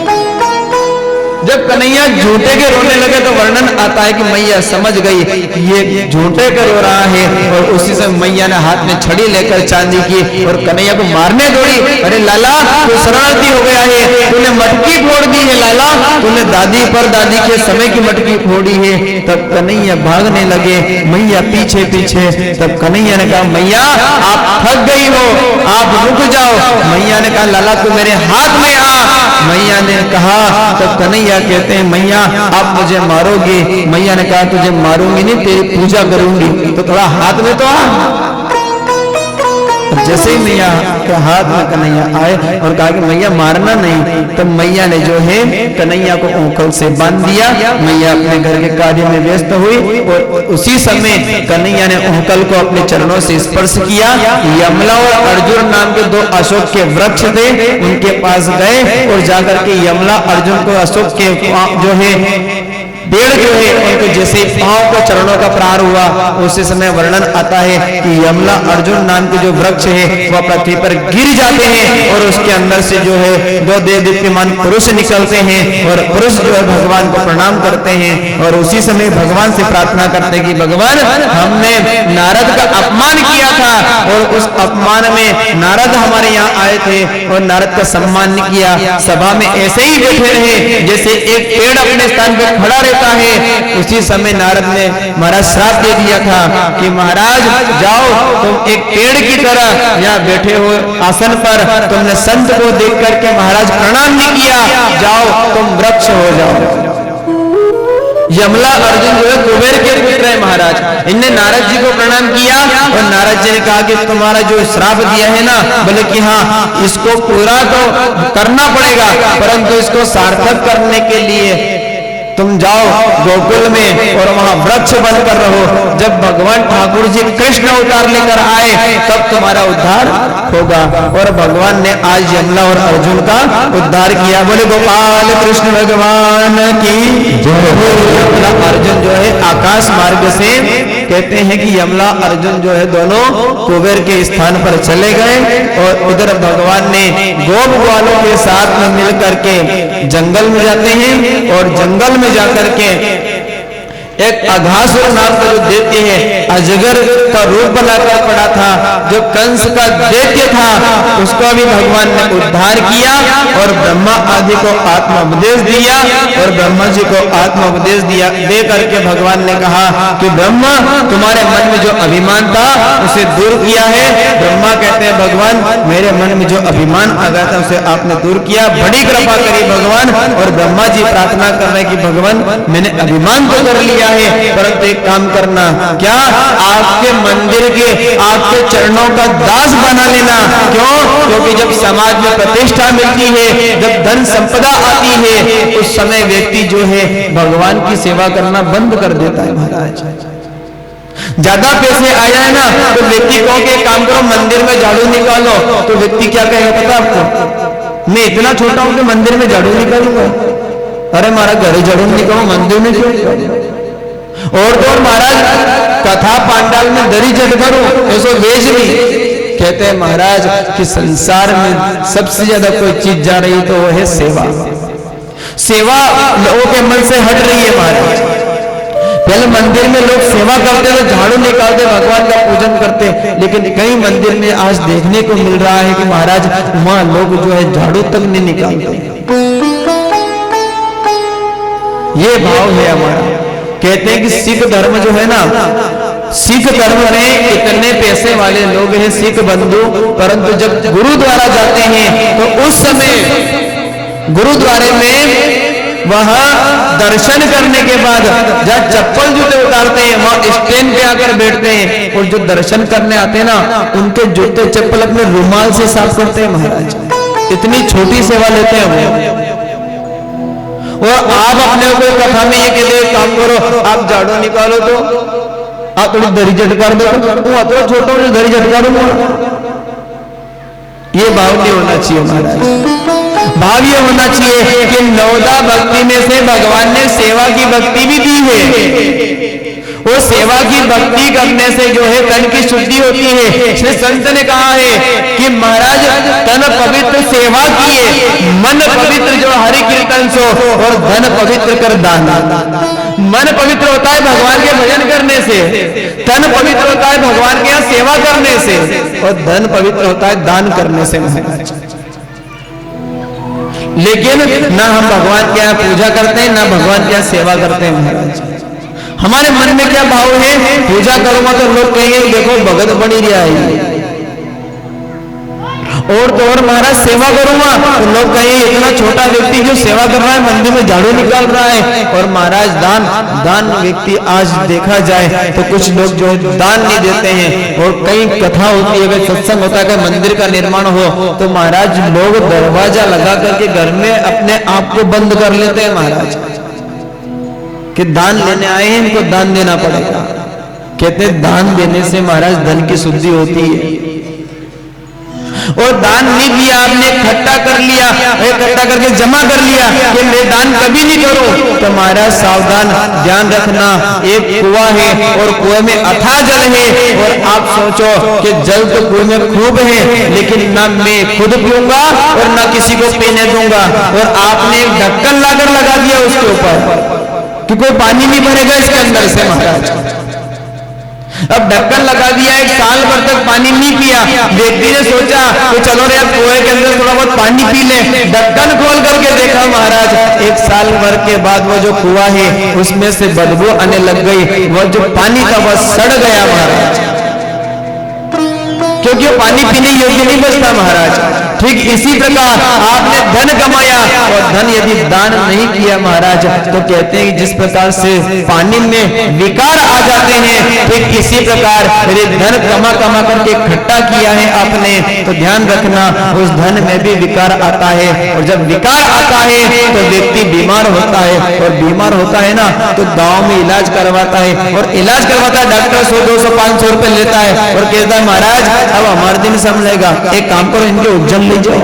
जब कन्हैया झूठे के रोने लगे तो वर्णन आता है कि मैया समझ गई ये झूठे के रो रहा है, और उसी से मैया ने हाथ में छड़ी लेकर चांदी की और कन्हैया को मारने दौड़ी। अरे लाला तू शरणार्थी हो गया है, तूने मटकी फोड़ दी है लाला, तूने दादी पर दादी के समय की मटकी फोड़ी है। तब कन्हैया भागने लगे, मैया पीछे पीछे। तब कन्हैया ने कहा मैया आप थक गई हो, आप रुक जाओ। मैया ने कहा लाला तू मेरे हाथ में आ। मैया ने कहा, तब कन्हैया कहते हैं मैया आप मुझे मारोगे। मैया ने कहा तुझे मारूंगी नहीं, तेरी पूजा करूंगी, तो थोड़ा हाथ में तो आ। जैसे ही मैया के हाथ में कन्हैया आए और कहा कि मैया मारना नहीं, तब मैया ने जो है कन्हैया को ऊँखल से बांध दिया। मैया अपने घर के कार्य में व्यस्त हुई, और उसी समय कन्हैया ने ऊँखल को अपने चरणों से स्पर्श किया। यमला और अर्जुन नाम के 2 अशोक के वृक्ष थे, उनके पास गए और जाकर के यमला अर्जुन को अशोक के जो है पेड़ जो है उनको जैसे पांव को चरणों का प्रहार हुआ, उसी समय वर्णन आता है कि यमला अर्जुन नाम के जो वृक्ष है वह पृथ्वी पर गिर जाते हैं, और उसके अंदर से जो है 2 देदीप्यमान पुरुष निकलते हैं, और पुरुष जो है भगवान को प्रणाम करते हैं। और उसी समय भगवान से प्रार्थना करते हैं कि भगवान हमने नारद का अपमान किया था, और उस अपमान में नारद हमारे यहाँ आए थे और नारद का सम्मान नहीं किया, सभा में ऐसे ही बैठे रहे जैसे एक पेड़ अपने स्थान पर खड़ा रहता है। उसी समय नारद ने महाराज श्राप दे दिया था कि महाराज जाओ तुम एक पेड़ की तरह यहाँ बैठे हो आसन पर, तुमने संत को देख करके महाराज प्रणाम नहीं किया, जाओ तुम वृक्ष हो जाओ। यमला अर्जुन जो है कुबेर के पुत्र है महाराज, इनने नारद जी को प्रणाम किया, और नारद जी ने कहा कि तुम्हारा जो श्राप दिया है ना, बोले कि हाँ इसको पूरा तो करना पड़ेगा, परंतु इसको सार्थक करने के लिए तुम जाओ गोकुल में और वहां वृक्ष बनकर रहो, जब भगवान ठाकुर जी कृष्ण अवतार लेकर आए तब तुम्हारा उद्धार होगा। और भगवान ने आज यमला और अर्जुन का उद्धार किया। बोले गोपाल कृष्ण भगवान की यमला अर्जुन जो है आकाश मार्ग से, कहते हैं कि यमला अर्जुन जो है दोनों कुबेर के स्थान पर चले गए और उधर भगवान ने गोप ग्वालों के साथ में मिलकर के जंगल में जाते हैं और जंगल में जाकर के एक अघासुर नाम का जो दैत्य है, अजगर का रूप बनाकर पड़ा था, जो कंस का दैत्य था, उसको भी भगवान ने उद्धार किया और ब्रह्मा आदि को आत्मोपदेश दिया। और ब्रह्मा जी को आत्मोपदेश दिया दे करके भगवान ने कहा कि ब्रह्मा तुम्हारे मन में जो अभिमान था उसे दूर किया है। ब्रह्मा कहते हैं भगवान मेरे मन में जो अभिमान आ गया था उसे आपने दूर किया, बड़ी कृपा करी भगवान। और ब्रह्मा जी प्रार्थना कर रहे कि भगवान मैंने अभिमान तो कर लिया है, परंतु एक काम करना, क्या आपके मंदिर के आपके चरणों का दास बना लेना। क्यों? क्योंकि जब समाज में प्रतिष्ठा मिलती है, जब धन संपदा आती है, उस समय व्यक्ति जो है भगवान की सेवा करना बंद कर देता है। महाराज ज्यादा पैसे आ जाए ना तो व्यक्ति को के काम करो मंदिर में झाड़ू निकालो, तो व्यक्ति क्या कहेगा पता आपको? मैं इतना छोटा हूं कि मंदिर में झाड़ू निकालूंगा। अरे हमारा घर झाड़ू निकालो, मंदिर में क्यों? और तो और महाराज कथा पांडाल में दरी जट करूं ऐसा वेज नहीं। कहते हैं महाराज कि संसार में सबसे ज्यादा कोई चीज जा रही तो वो है सेवा। सेवा लोगों के मन से हट रही है महाराज। पहले मंदिर में लोग सेवा करते थे, झाड़ू निकालते, भगवान का पूजन करते, लेकिन कई मंदिर में आज देखने को मिल रहा है कि महाराज वहां लोग जो है झाड़ू तक नहीं निकालते। ये भाव है हमारा। कहते हैं कि सिख धर्म जो है ना, सिख धर्म में इतने पैसे वाले लोग हैं सिख बंधु, परंतु जब गुरुद्वारा जाते हैं तो उस समय गुरुद्वारे में वहां दर्शन करने के बाद जहां चप्पल जूते उतारते हैं वहां स्टैंड पे आकर बैठते हैं, और जो दर्शन करने आते हैं ना उनके जूते चप्पल अपने रुमाल से साफ करते हैं। महाराज इतनी छोटी सेवा लेते हैं वो। और आप अपने को कथा में ये कहते काम करो, आप झाड़ू निकालो तो आप थोड़ी दरी झटकार दो, तो छोटा हूं दरी झटकार दूंगा। ये भाव नहीं होना चाहिए महाराज। भाव ये होना चाहिए कि नवदा भक्ति में से भगवान ने सेवा की भक्ति भी दी है। वो सेवा की भक्ति करने से जो है तन की शुद्धि होती है। श्री संत ने कहा है कि महाराज तन पवित्र सेवा किए, मन पवित्र जो हरि कीर्तन सो, और धन पवित्र कर दान। मन पवित्र होता है भगवान के भजन करने से, तन पवित्र होता है भगवान के यहाँ सेवा करने से, और धन पवित्र होता है दान करने से। महाराज लेकिन ना हम भगवान के यहाँ पूजा करते हैं ना भगवान के यहाँ सेवा करते हैं। महाराज हमारे मन में क्या भाव है? पूजा करूंगा तो लोग कहेंगे देखो भगत बनी रहा है, और तो और महाराज सेवा करूंगा तो लोग कहेंगे इतना छोटा व्यक्ति जो सेवा कर रहा है मंदिर में झाड़ू निकाल रहा है। और महाराज दान व्यक्ति आज देखा जाए तो कुछ लोग जो है दान नहीं देते हैं। और कई कथा होती है, अगर सत्संग होता है कि मंदिर का निर्माण हो तो महाराज लोग दरवाजा लगा करके घर में अपने आप को बंद कर लेते हैं महाराज कि दान लेने आए हैं इनको दान देना पड़ेगा। कहते हैं दान देने से महाराज धन की शुद्धि होती है। और दान नहीं दिया आपने, इकट्ठा कर लिया, इकट्ठा करके जमा कर लिया कि मैं दान कभी नहीं करूं, तो महाराज सावधान ध्यान रखना। एक कुआं है और कुएं में अथाह जल है, और आप सोचो कि जल तो कुएं में खूब है, लेकिन ना मैं खुद पीऊंगा और ना किसी को पीने दूंगा। और आपने एक ढक्कन लाकर लगा दिया उसके ऊपर कि कोई पानी नहीं भरेगा इसके अंदर से। महाराज अब ढक्कन लगा दिया, एक साल भर तक पानी नहीं पिया। व्यक्ति ने सोचा कि चलो रे कुएं के अंदर थोड़ा बहुत पानी पी ले। ढक्कन खोल करके देखा महाराज एक साल भर के बाद वो जो कुआं है उसमें से बदबू आने लग गई। वो जो पानी था वह सड़ गया महाराज, क्योंकि पानी पीने योग्य नहीं बचता महाराज। ठीक इसी प्रकार आपने धन कमाया और धन यदि दान नहीं किया महाराज, तो कहते हैं कि जिस प्रकार से पानी में विकार आ जाते हैं, ठीक इसी प्रकार यदि धन कमा कमा करके इकट्ठा किया है आपने, तो ध्यान रखना उस धन में भी विकार आता है। और जब विकार आता है तो व्यक्ति बीमार होता है, और बीमार होता है ना तो गांव में इलाज करवाता है, और इलाज करवाता है डॉक्टर 100, 200, 500 रुपए लेता है और कहता है महाराज अब हमारे दिन संभलेगा, एक काम करो इनके उज्जैन ले जाओ।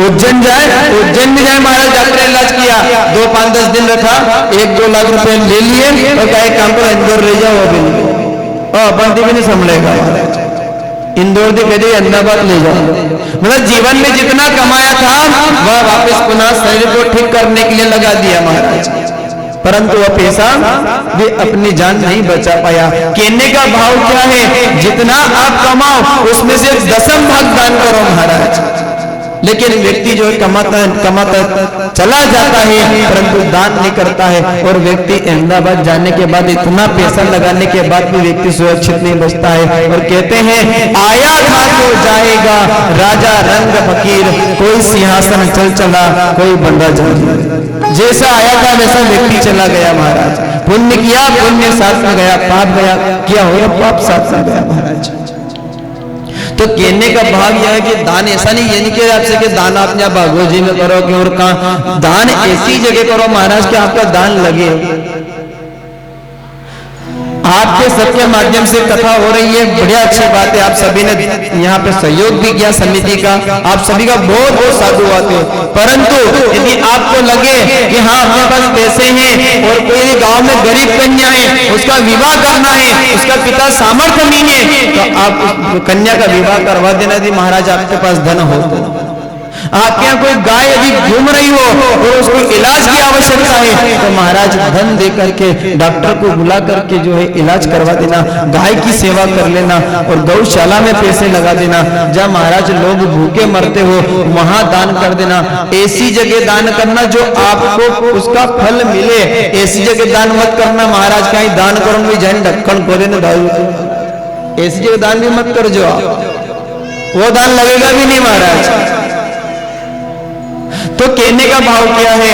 उज्जैन जाए, उज्जैन में जाए महाराज, डॉक्टर ने इलाज किया, 2, 5, 10 दिन रखा, 1-2 लाख रुपए ले लिए और क्या एक काम करो इंदौर ले जाओ, अभी अपन भी नहीं संभलेगा महाराज, इंदौर से कहते अहमदाबाद ले जाओ। मतलब जीवन में जितना कमाया था वह वापस पुनः शरीर को ठीक करने के लिए लगा दिया महाराज, परंतु वह पैसा भी अपनी जान नहीं बचा पाया। कहने का भाव क्या है, जितना आप कमाओ उसमें से 10वां भाग दान करो महाराज। लेकिन व्यक्ति जो है कमाता चला जाता है परंतु दान नहीं करता है, और व्यक्ति अहमदाबाद जाने के बाद इतना पैसा लगाने के बाद भी व्यक्ति सुरक्षित नहीं बचता है। और कहते हैं आया था तो जाएगा राजा रंग फकीर, कोई सिंहासन चल चला कोई बंदा चल, जैसा आया था वैसा व्यक्ति चला गया महाराज। पुण्य किया पुण्य साथ में गया, पाप गया किया हो पाप साथ में गया महाराज। तो कहने का भाव यह है कि दान ऐसा नहीं, ये नहीं कि आपसे कि दान आप यहाँ भागवत जी में करोगे और कहा दान ऐसी जगह करो महाराज कि आपका दान लगे। आपके सबके माध्यम से कथा हो रही है, बढ़िया अच्छी बात है। आप सभी ने यहाँ पे सहयोग भी किया समिति का, आप सभी का बहुत बहुत साधुवाद है। परंतु यदि आपको लगे कि हाँ अपने पास पैसे हैं और कोई गांव में गरीब कन्या है, उसका विवाह करना है, उसका पिता सामर्थ्य नहीं है, तो आप उस कन्या का विवाह करवा देना। यदि महाराज आपके पास धन हो तो आपके यहाँ कोई गाय यदि घूम रही हो और उसको इलाज की आवश्यकता है तो महाराज धन दे करके डॉक्टर को बुला करके जो है इलाज करवा देना, गाय की सेवा कर लेना और गौशाला में पैसे लगा देना। जहाँ महाराज लोग भूखे मरते हो वहां दान कर देना। ऐसी जगह दान करना जो आपको उसका फल मिले, ऐसी जगह दान मत करना महाराज। कहीं दान करूंगी जैन ढक्कन खोले न दारू, ऐसी जगह दान भी मत कर जो वो दान लगेगा भी नहीं महाराज। तो कहने का भाव क्या है,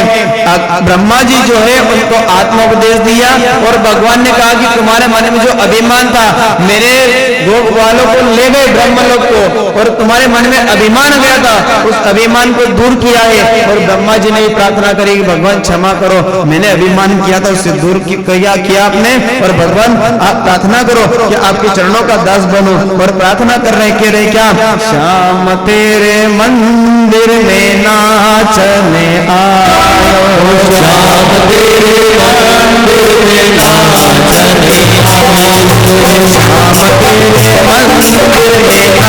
ब्रह्मा जी जो है उनको आत्मोपदेश दिया और भगवान ने कहा कि तुम्हारे मन में जो अभिमान था, मेरे गोप वालों को ले गए ब्रह्मलोक को और तुम्हारे मन में अभिमान गया था, उस अभिमान को दूर किया है। और ब्रह्मा जी ने भी प्रार्थना करी कि भगवान क्षमा करो, मैंने अभिमान किया था उससे दूर किया आपने, और भगवान आप प्रार्थना करो कि आपके चरणों का दास बनो। और प्रार्थना कर रहे कह रहे क्या, श्याम तेरे मंदिर में नाचने आयो, श्याम तेरे मंदिर में नाचने आयो, श्याम तेरे मंदिर में नाचने आई, श्याम तेरे मंदिर में नाचत